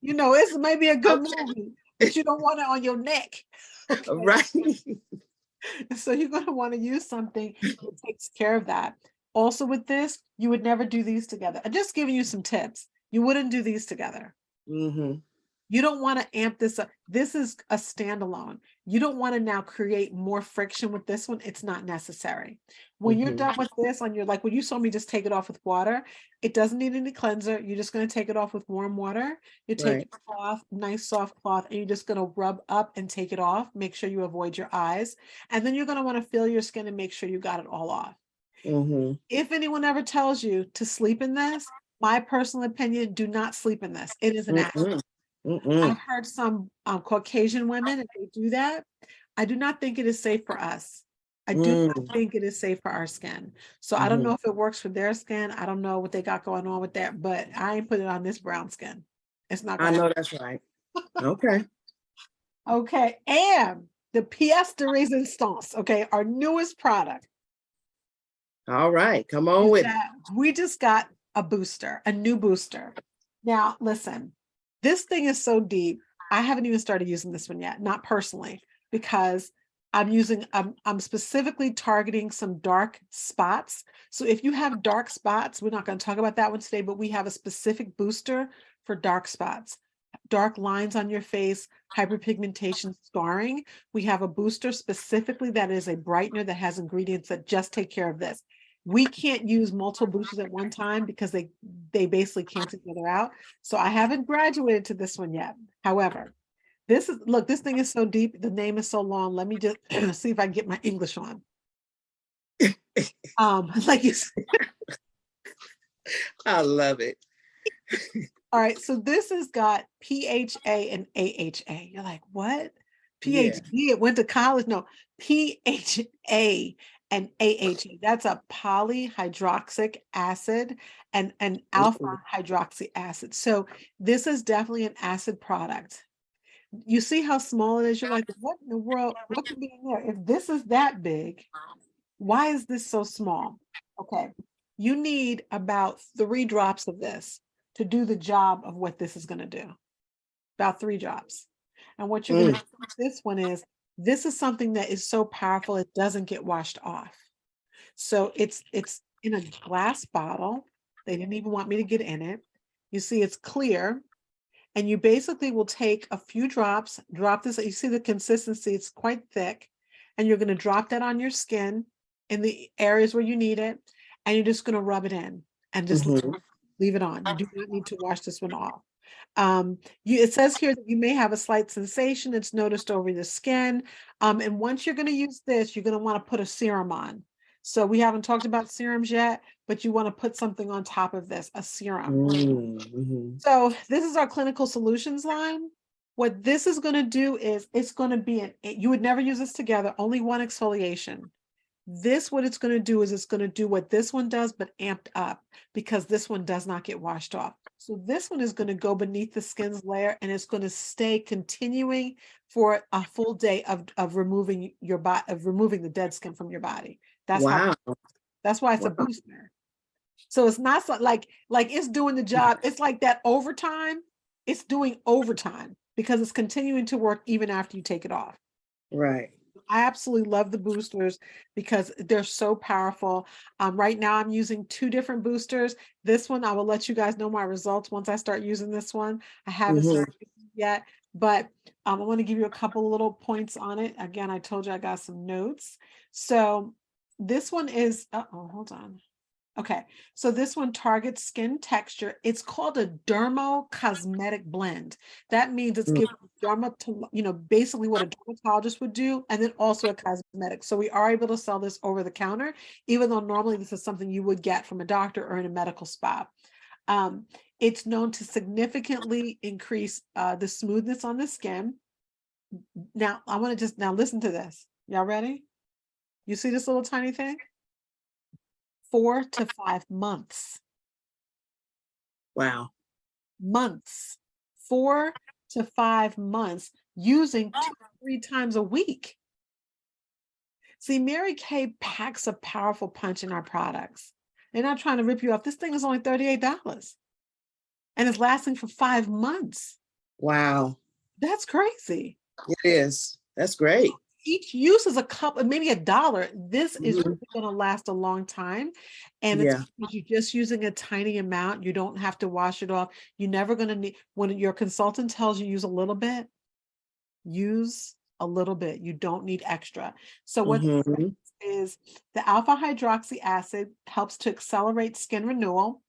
It's maybe a good movie, but you don't want it on your neck. Okay? Right. So you're going to want to use something that takes care of that. Also with this, you would never do these together. I'm just giving you some tips. You wouldn't do these together. You don't want to amp this up. This is a standalone. You don't want to now create more friction with this one. It's not necessary. When you're done with this on your, like when you saw me just take it off with water, it doesn't need any cleanser. You're just going to take it off with warm water. You take a cloth, nice soft cloth, and you're just going to rub up and take it off. Make sure you avoid your eyes. And then you're going to want to feel your skin and make sure you got it all off. If anyone ever tells you to sleep in this, my personal opinion, do not sleep in this. It is an accident. I've heard some Caucasian women, if they do that, I do not think it is safe for us. I do not think it is safe for our skin. So I don't know if it works for their skin. I don't know what they got going on with that, but I ain't put it on this brown skin. It's not I know that's right. Okay. Okay. And the pièce de résistance, okay, our newest product. All right. Come on with it. We just got a booster, a new booster. Now, listen. This thing is so deep. I haven't even started using this one yet, not personally, because I'm specifically targeting some dark spots. So if you have dark spots, we're not going to talk about that one today, but we have a specific booster for dark spots, dark lines on your face, hyperpigmentation, scarring. We have a booster specifically that is a brightener that has ingredients that just take care of this. We can't use multiple boosters at one time because they basically cancel each other out. So I haven't graduated to this one yet. However, this thing is so deep. The name is so long. Let me just see if I can get my English on. Like you said. I love it. All right. So this has got PHA and AHA. You're like, what? PhD, it went to college. No, PHA and AHA. That's a polyhydroxic acid and an alpha hydroxy acid. So this is definitely an acid product. You see how small it is? You're like, what in the world? What could be in there? If this is that big, why is this so small? Okay. You need about 3 drops of this to do the job of what this is going to do. About 3 drops. And what you're going to do with this one is, this is something that is so powerful, it doesn't get washed off. So it's in a glass bottle. They didn't even want me to get in it. You see, it's clear. And you basically will take a few drops, drop this. You see the consistency, it's quite thick. And you're going to drop that on your skin in the areas where you need it. And you're just going to rub it in and just leave it on. You do not need to wash this one off. It says here that you may have a slight sensation. It's noticed over the skin. And once you're going to use this, you're going to want to put a serum on. So we haven't talked about serums yet, but you want to put something on top of this, a serum. Mm-hmm. So this is our clinical solutions line. What this is going to do is it's going to be you would never use this together, only one exfoliation. This, what it's going to do is it's going to do what this one does, but amped up, because this one does not get washed off. So this one is going to go beneath the skin's layer, and it's going to stay continuing for a full day of removing your body, of removing the dead skin from your body. That's Wow. that's why it's a booster. So it's not like it's doing the job. It's like that overtime. It's doing overtime because it's continuing to work even after you take it off. Right. I absolutely love the boosters because they're so powerful. Right now I'm using 2 different boosters. This one, I will let you guys know my results once I start using this one. I haven't started yet, but I want to give you a couple little points on it. Again, I told you I got some notes. So this one is, hold on. Okay, so this one targets skin texture. It's called a dermo-cosmetic blend. That means it's giving basically what a dermatologist would do, and then also a cosmetic. So we are able to sell this over the counter, even though normally this is something you would get from a doctor or in a medical spa. It's known to significantly increase the smoothness on the skin. Now, I want to now listen to this. Y'all ready? You see this little tiny thing? 4 to 5 months. Wow. Months. 4 to 5 months using 2-3 times a week. See, Mary Kay packs a powerful punch in our products. They're not trying to rip you off. This thing is only $38 and it's lasting for 5 months. Wow. That's crazy. It is. That's great. Each use is a couple, maybe $1. This is really going to last a long time. And it's because you're just using a tiny amount. You don't have to wash it off. You're never going to need, when your consultant tells you use a little bit, use a little bit. You don't need extra. So what is the alpha hydroxy acid helps to accelerate skin renewal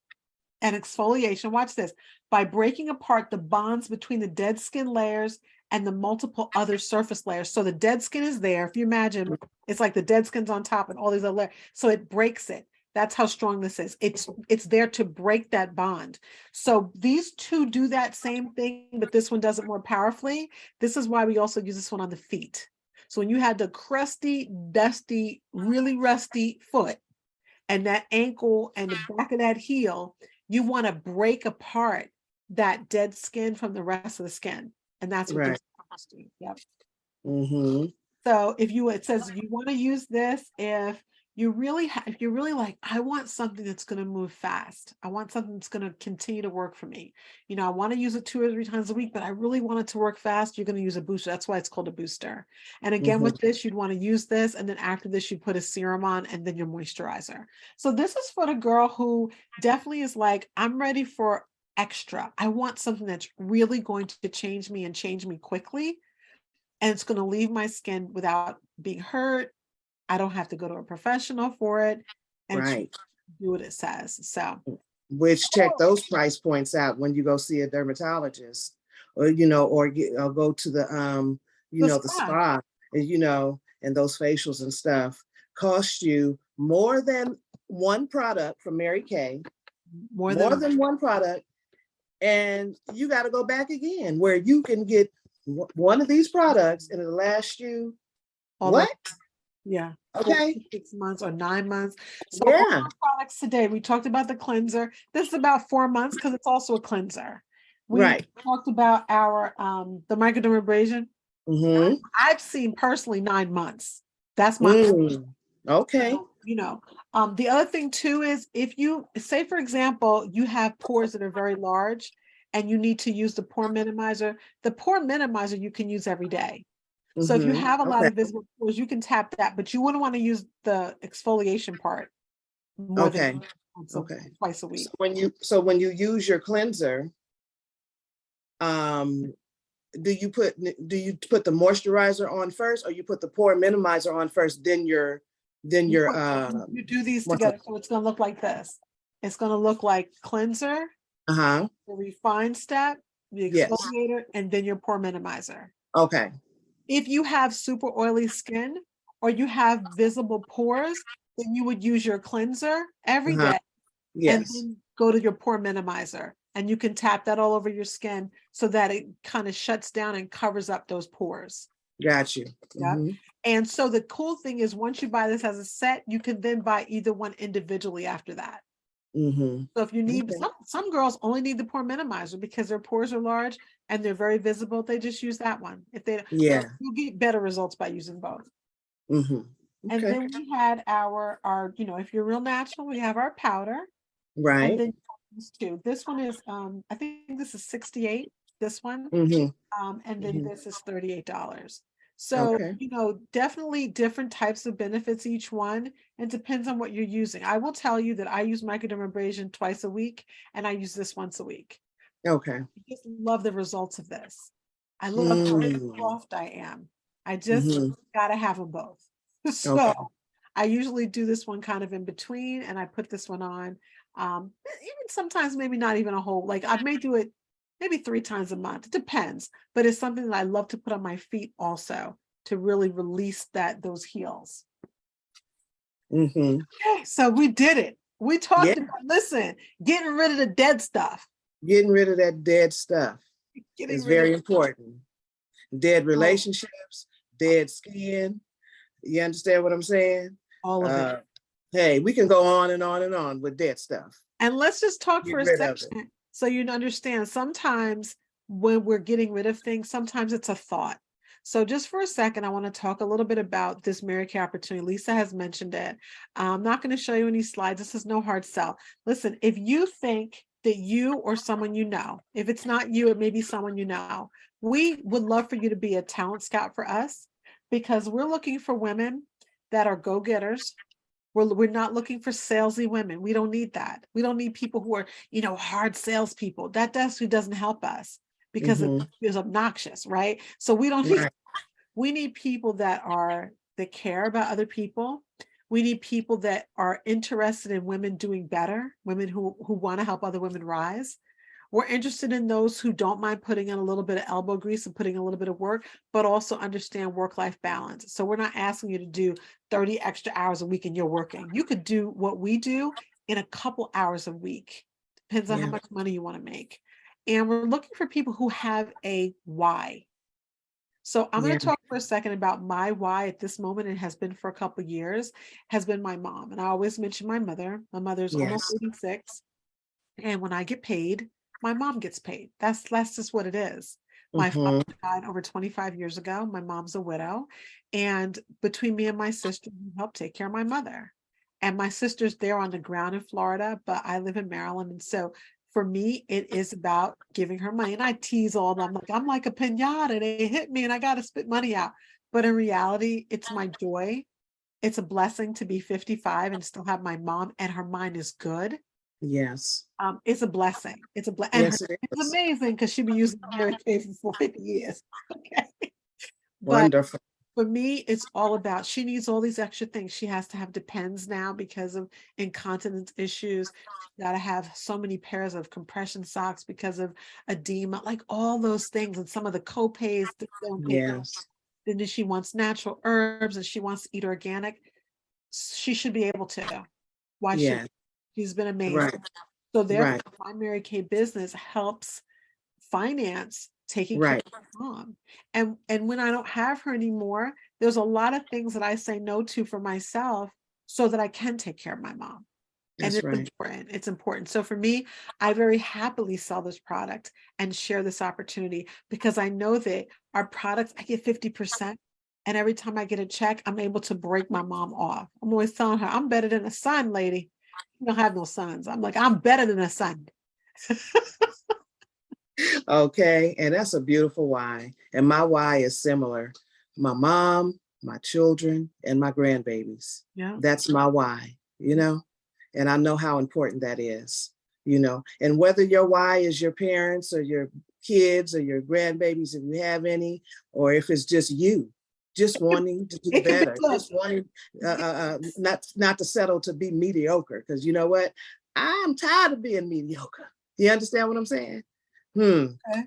and exfoliation. Watch this. By breaking apart the bonds between the dead skin layers and the multiple other surface layers. So the dead skin is there. If you imagine, it's like the dead skin's on top and all these other layers. So it breaks it. That's how strong this is. It's there to break that bond. So these two do that same thing, but this one does it more powerfully. This is why we also use this one on the feet. So when you had the crusty, dusty, really rusty foot and that ankle and the back of that heel, you want to break apart that dead skin from the rest of the skin. And that's what this do. Yep. So it says you want to use this if you're really like, I want something that's going to move fast. I want something that's going to continue to work for me. I want to use it 2 or 3 times a week, but I really want it to work fast. You're going to use a booster. That's why it's called a booster. And again, with this, you'd want to use this. And then after this, you put a serum on and then your moisturizer. So this is for the girl who definitely is like, I'm ready for extra. I want something that's really going to change me and change me quickly. And it's going to leave my skin without being hurt. I don't have to go to a professional for it, and do what it says. So, which check those price points out when you go see a dermatologist, or or go to the the spa, and those facials and stuff cost you more than one product from Mary Kay, more than one product, and you got to go back again where you can get one of these products and it'll last you yeah. Okay. 6 months or 9 months. So all our products today, we talked about the cleanser. This is about 4 months because it's also a cleanser. We talked about our the microdermabrasion. I've seen personally 9 months. That's my okay. So, the other thing too is if you say, for example, you have pores that are very large and you need to use the pore minimizer you can use every day. So if you have a lot of visible pores, you can tap that, but you wouldn't want to use the exfoliation part more than twice a week. So when you use your cleanser, do you put the moisturizer on first, or you put the pore minimizer on first, then you do these together. So it's going to look like this. It's going to look like cleanser, the refined step, the Yes. exfoliator, and then your pore minimizer. Okay. If you have super oily skin or you have visible pores, then you would use your cleanser every Uh-huh. day and Yes. then go to your pore minimizer. And you can tap that all over your skin so that it kind of shuts down and covers up those pores. Got you. Yeah. Mm-hmm. And so the cool thing is once you buy this as a set, you can then buy either one individually after that. Mm-hmm. So if you need, Okay. some girls only need the pore minimizer because their pores are large and they're very visible. They just use that one. If they, Yeah. you get better results by using both. Mm-hmm. And Okay. then we had our, if you're real natural, we have our powder. And Right. then these two. This one is I think this is 68, this one. Mm-hmm. And then Mm-hmm. this is $38. So, Okay. definitely different types of benefits each one, and depends on what you're using. I will tell you that I use microdermabrasion twice a week, and I use this once a week. Okay. I just love the results of this. I love how Mm-hmm. soft I am. I just Mm-hmm. gotta have them both. Okay. So I usually do this one kind of in between, and I put this one on. Even sometimes maybe not even a whole, like I may do it maybe 3 times a month. It depends, but it's something that I love to put on my feet also to really release those heels. Mm-hmm. Okay, so we did it. We Yeah. talked about, listen, getting rid of the dead stuff. Getting rid of that dead stuff Getting is rid of very important. Dead all, relationships, dead skin. You understand what I'm saying? all of it. Hey, we can go on and on and on with dead stuff. And let's just talk Get for a rid of it. second so you understand. Sometimes when we're getting rid of things, sometimes it's a thought. So just for a second, I want to talk a little bit about this Mary Kay opportunity. Lisa has mentioned it. I'm not going to show you any slides. This is no hard sell. Listen, if you think that you or someone you know, if it's not you, it may be someone you know, we would love for you to be a talent scout for us because we're looking for women that are go-getters. We're not looking for salesy women. We don't need that. We don't need people who are, hard salespeople. That definitely doesn't help us because it Mm-hmm. is obnoxious, right? So we don't need, Right. we need people that care about other people. We need people that are interested in women doing better, women who want to help other women rise. We're interested in those who don't mind putting in a little bit of elbow grease and putting a little bit of work, but also understand work-life balance. So we're not asking you to do 30 extra hours a week and you're working. You could do what we do in a couple hours a week. Depends on how Yeah. much money you want to make. And we're looking for people who have a why. So I'm going Yeah. to talk for a second about my why at this moment, and has been for a couple of years, has been my mom. And I always mention my mother. My mother's almost Yes. 86. And when I get paid, my mom gets paid. That's just what it is. My father Mm-hmm. died over 25 years ago. My mom's a widow. And between me and my sister, we help take care of my mother. And my sister's there on the ground in Florida, but I live in Maryland. And so for me, it is about giving her money. And I tease all them. I'm like a pinata. They hit me and I got to spit money out. But in reality, it's my joy. It's a blessing to be 55 and still have my mom, and her mind is good. Yes. It's a blessing. And Yes, it it's is. amazing because she'll be using Mary Kay for 50 years. Okay. But Wonderful. for me, it's all about, she needs all these extra things. She has to have Depends now because of incontinence issues. She's got to have so many pairs of compression socks because of edema, like all those things. And some of the co-pays that don't pay. Yes. Then she wants natural herbs and she wants to eat organic. She should be able to. Why should Yeah. she's been amazing. Right. So therefore, Right. my Mary Kay business helps finance taking care Right. of my mom. And when I don't have her anymore, there's a lot of things that I say no to for myself so that I can take care of my mom. And That's it's right. important. It's important. So for me, I very happily sell this product and share this opportunity because I know that our products, I get 50%. And every time I get a check, I'm able to break my mom off. I'm always telling her, I'm better than a son, lady. You don't have no sons. I'm like, I'm better than a son. Okay. And that's a beautiful why. And my why is similar. My mom, my children, and my grandbabies. Yeah. That's my why, and I know how important that is, and whether your why is your parents or your kids or your grandbabies, if you have any, or if it's just you, just wanting to do It can be better, look, just wanting not to settle to be mediocre, because you know what? I'm tired of being mediocre. You understand what I'm saying? okay.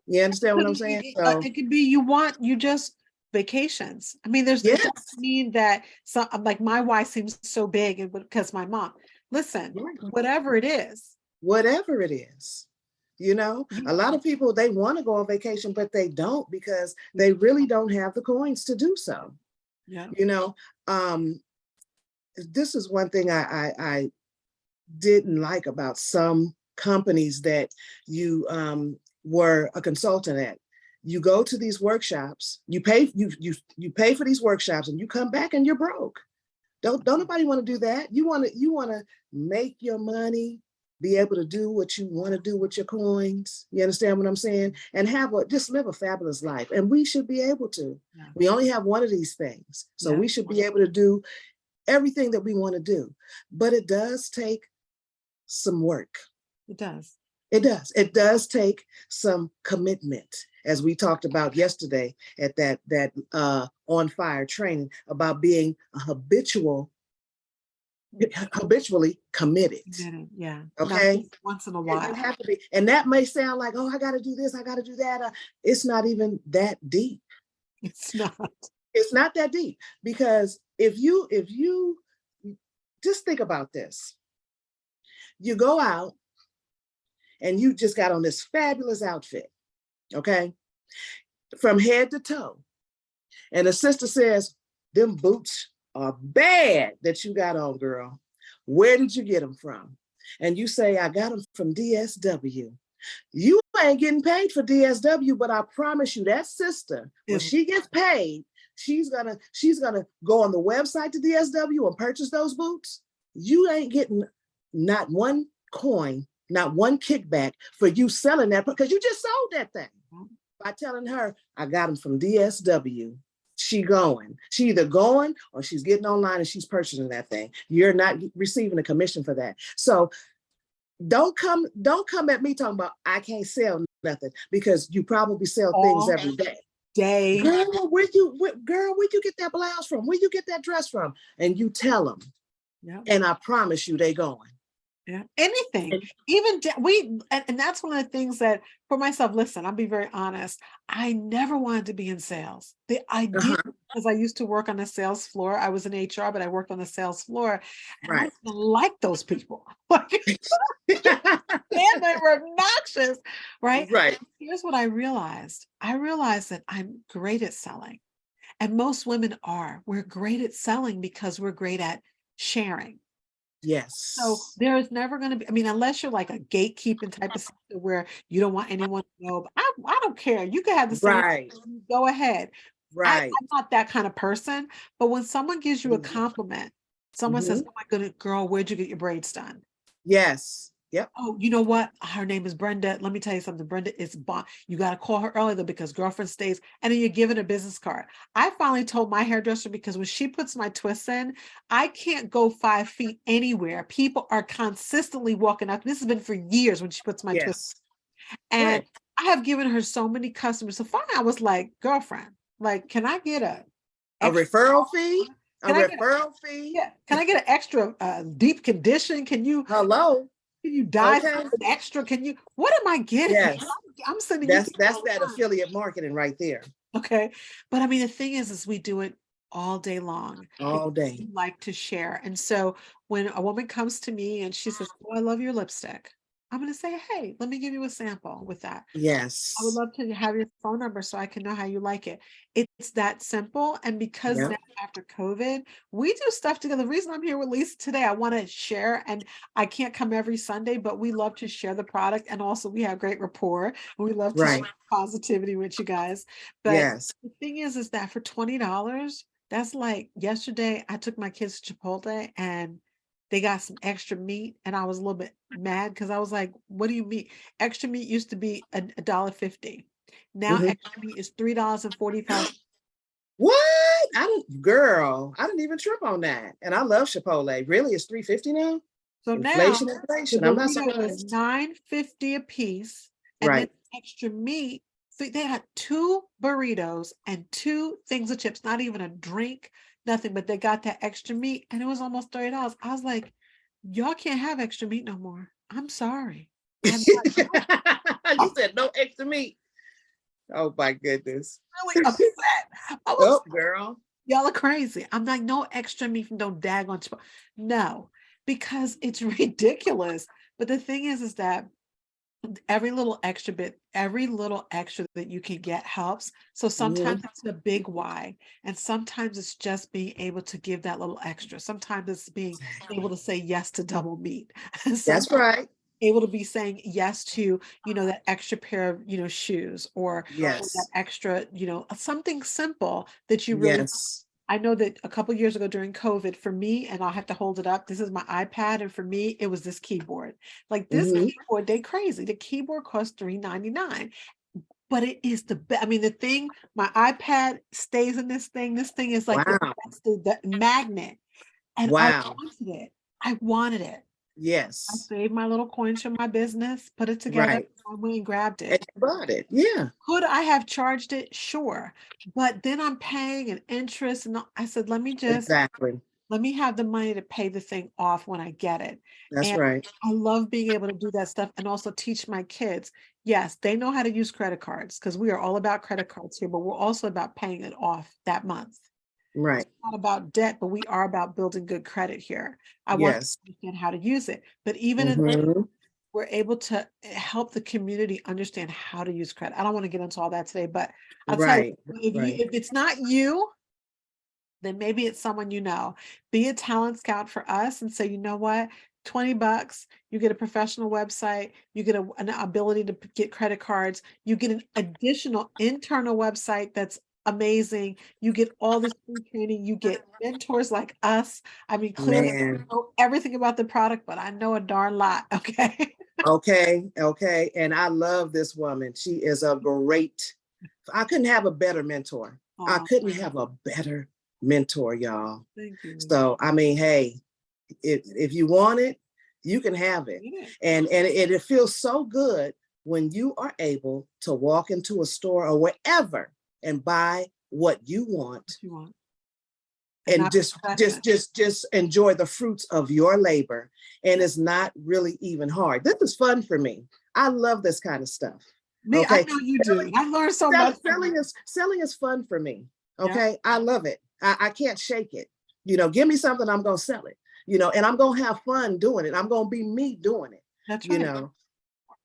You understand what I'm saying? So It could be you just vacations. I mean, it yes, doesn't mean that some like my wife seems so big and because my mom. Listen, right. whatever it is, Whatever it is. You know, you, a lot of people, they want to go on vacation, but they don't because they really don't have the coins to do so. yeah, You know, um, this is one thing I didn't like about some companies that you were a consultant at. You go to these workshops, you pay for these workshops, and you come back and you're broke. Don't nobody want to do that. You want to make your money, be able to do what you want to do with your coins. You understand what I'm saying? And just live a fabulous life. And we should be able to. yeah, We only have one of these things. So yeah, we should be able to do everything that we want to do. But it does take some work. it does. It does. It does take some commitment, as we talked about yesterday at that on fire training about being a habitually committed. Yeah, not Okay, just once in a you while. have to be, and that may sound like, oh, I got to do this, I got to do that. It's not even that deep. It's not. It's not that deep because if you just think about this, you go out and you just got on this fabulous outfit, okay, from head to toe. And the sister says, them boots are bad that you got on, girl. Where did you get them from? And you say, I got them from DSW. You ain't getting paid for DSW, but I promise you that sister, when she gets paid, she's gonna go on the website to DSW and purchase those boots. You ain't getting not one coin, not one kickback for you selling that because you just sold that thing by telling her, I got them from DSW. She either going or she's getting online and she's purchasing that thing. You're not receiving a commission for that. So don't come at me talking about I can't sell nothing because you probably sell things every day. Girl, where you get that blouse from? Where you get that dress from? And you tell them. Yeah. And I promise you they going. Yeah, anything, even and that's one of the things that for myself, listen, I'll be very honest. I never wanted to be in sales. The idea, because I used to work on the sales floor. I was in HR, but I worked on the sales floor. And I didn't like those people. And they were obnoxious, right? Right. Here's what I realized. I realized that I'm great at selling. And most women are. We're great at selling because we're great at sharing. Yes. So there is never going to be, I mean, unless you're like a gatekeeping type of system where you don't want anyone to know, but I don't care. You can have the same, go ahead. Right. I'm not that kind of person, but when someone gives you a compliment, someone says, oh my goodness, girl, where'd you get your braids done? Yes. Yep. Oh, you know what? Her name is Brenda. Let me tell you something. Brenda is bomb. You got to call her early though, because girlfriend stays, and then you're given a business card. I finally told my hairdresser because when she puts my twists in, I can't go 5 feet anywhere. People are consistently walking up. This has been for years when she puts my twists. And I have given her so many customers. So finally I was like, girlfriend, like, can I get a referral fee? Fee? Yeah. Can I get an extra deep condition? Can you Can you die for an extra? What am I getting? Yes. I'm sending that's that affiliate marketing right there. Okay. But I mean, the thing is we do it all day long. All day. We like to share. And so when a woman comes to me and she says, oh, I love your lipstick, I'm going to say, hey, let me give you a sample with that. Yes. I would love to have your phone number so I can know how you like it. It's that simple. And because now after COVID, we do stuff together. The reason I'm here with Lisa today, I want to share, and I can't come every Sunday, but we love to share the product. And also we have great rapport. And we love to share positivity with you guys. But the thing is that for $20, that's like yesterday I took my kids to Chipotle and they got some extra meat, and I was a little bit mad because I was like, what do you mean? Extra meat used to be $1.50. Now extra meat is $3.45. What? I didn't even trip on that. And I love Chipotle. Really, it's $3.50 now? So inflation. I'm not surprised. $9.50 a piece. And then extra meat. So they had 2 burritos and 2 things of chips, not even a drink, nothing, but they got that extra meat and it was almost $30. I was like, y'all can't have extra meat no more. I'm sorry. You said no extra meat. Oh my goodness. Really upset. I was, Oh, girl. y'all are crazy. I'm like, no extra meat from no daggone no, because it's ridiculous. But the thing is that every little extra bit, every little extra that you can get helps. So sometimes Mhm. it's a big why, and sometimes it's just being able to give that little extra. Sometimes it's being able to say yes to double meat. That's Sometimes right. able to be saying yes to, that extra pair of, shoes, or that Yes. extra, something simple that you really. Yes. I know that a couple years ago during COVID, for me, and I'll have to hold it up. This is my iPad, and for me, it was this keyboard. Like this Hmm. keyboard, they crazy. The keyboard costs $3.99, but it is the best. I mean, the thing, my iPad stays in this thing. This thing is like Wow. the magnet, and I Wow. wanted it. I wanted it. I Yes. saved my little coins from my business, put it together, Right. I went and grabbed And it. you bought it. Yeah. Could I have charged it? Sure. But then I'm paying an interest. And I said, Exactly. let me have the money to pay the thing off when I get it. That's And right. I love being able to do that stuff and also teach my kids. Yes, they know how to use credit cards because we are all about credit cards here, but we're also about paying it off that month. Right. It's not about debt, but we are about building good credit here. I want them Yes. to understand how to use it. But even in this, Hmm. we're able to help the community understand how to use credit. I don't want to get into all that today, but I'll tell you, Right. Right. if it's not you, then maybe it's someone you know. Be a talent scout for us and say, you know what? $20, you get a professional website, you get an ability to get credit cards, you get an additional internal website that's amazing. You get all this free training, you get mentors like us. I mean, clearly I Man. don't know everything about the product, but I know a darn lot. Okay. Okay. Okay. And I love this woman. She is a great, I couldn't have a better mentor. I Oh, couldn't have a better mentor, y'all. thank you. So, I mean, hey, if you want it, you can have it. Get it. And it feels so good when you are able to walk into a store or wherever and buy what you want What you want. And and not possession. just enjoy the fruits of your labor. And it's not really even hard. This is fun for me. I love this kind of stuff. Me, I Okay. know you do. I learned so much Selling, from you. selling is fun for me. Yeah, Okay. I love it. I can't shake it. Give me something, I'm gonna sell it, and I'm gonna have fun doing it. I'm gonna be me doing it, that's you right. know.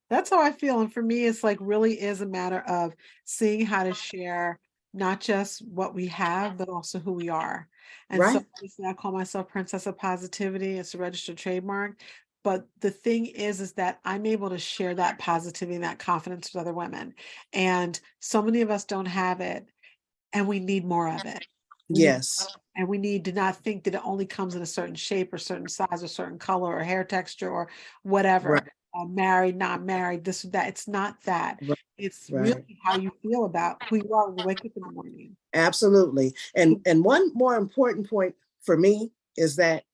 That's how I feel. And for me, it's like really is a matter of seeing how to share not just what we have, but also who we are. And so Right. obviously I call myself Princess of Positivity. It's a registered trademark. But the thing is that I'm able to share that positivity and that confidence with other women. And so many of us don't have it, and we need more of it. We need, Yes. and we need to not think that it only comes in a certain shape or certain size or certain color or hair texture or Right. whatever. Married, not married, this or that. It's not that. Right. It's Right. really how you feel about who you are when you wake up in the morning. Absolutely. And one more important point for me is that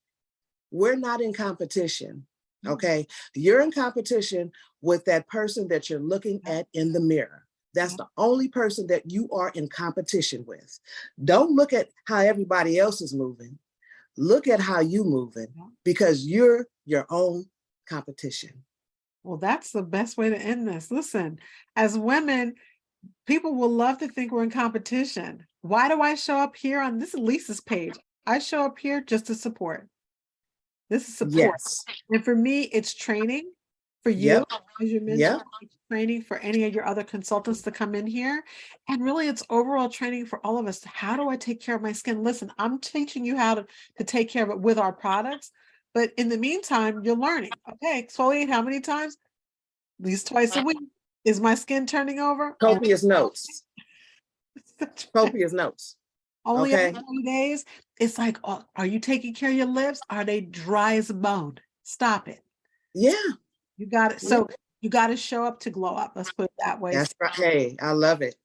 we're not in competition. Mm, Okay. You're in competition with that person that you're looking yeah, at in the mirror. That's yeah, the only person that you are in competition with. Don't look at how everybody else is moving. Look at how you moving yeah. because you're your own competition. Well, that's the best way to end this. Listen, as women, people will love to think we're in competition. Why do I show up here on this is Lisa's page? I show up here just to support. This is support. Yes. And for me, it's training for you Yep. as your mentor. Yep. It's training for any of your other consultants to come in here. And really, it's overall training for all of us. How do I take care of my skin? Listen, I'm teaching you how to take care of it with our products. But in the meantime, you're learning. Okay, exfoliate how many times? At least twice a week. Is my skin turning over? Oh, Copious notes. Copious notes. only every Okay. 30 days. It's like, oh, are you taking care of your lips? Are they dry as a bone? Stop it. Yeah. You got it. Yeah. So you got to show up to glow up. Let's put it that way. That's right. Hey, I love it.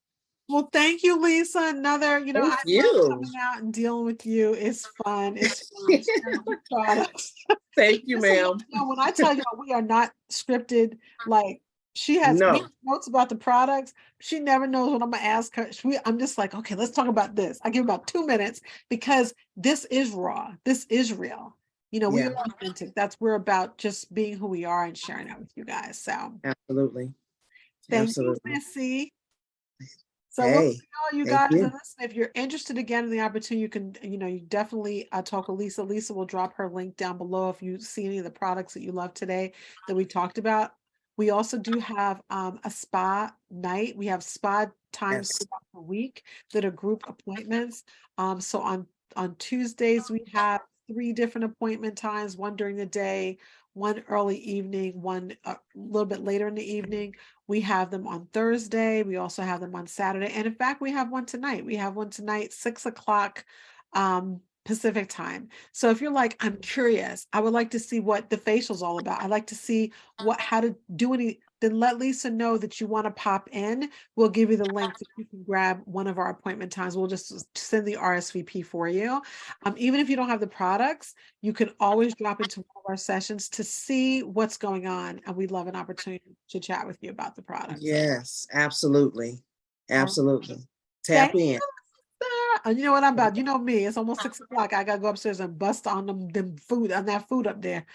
Well, thank you, Lisa. Another, Thank I love you. coming out and dealing with you. It's fun. It's fun sharing the products. Thank you, Listen, ma'am. when I tell you we are not scripted, like we have No. notes about the products. She never knows what I'm gonna ask her. I'm just like, okay, let's talk about this. I give about 2 minutes because this is raw. This is real. We Yeah, are authentic. We're about just being who we are and sharing that with you guys. So absolutely. thank you, Absolutely. Missy. So we'll Hey, see all you thank guys. And you. listen, if you're interested again in the opportunity, you can, you definitely talk to Lisa. Lisa will drop her link down below if you see any of the products that you love today that we talked about. We also do have a spa night. We have spa times Yes. throughout the week that are group appointments. So on Tuesdays, we have 3 different appointment times, one during the day, one early evening, one a little bit later in the evening. We have them on Thursday. We also have them on Saturday. And in fact, we have one tonight. We have one tonight, 6 o'clock Pacific time. So if you're like, I'm curious, I would like to see what the facial's all about. I'd like to see how to do then let Lisa know that you want to pop in. We'll give you the link that you can grab one of our appointment times. We'll just send the RSVP for you. Even if you don't have the products, you can always drop into one of our sessions to see what's going on. And we'd love an opportunity to chat with you about the products. Yes, absolutely. All Absolutely. right. Tap Thank in. you, sir. And you know what I'm about? You know me. It's almost 6 o'clock. I gotta go upstairs and bust on them food on that food up there.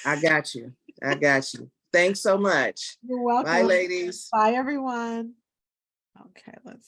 I got you. I got you. Thanks so much. You're Bye, welcome. ladies. Bye, everyone. Okay, let's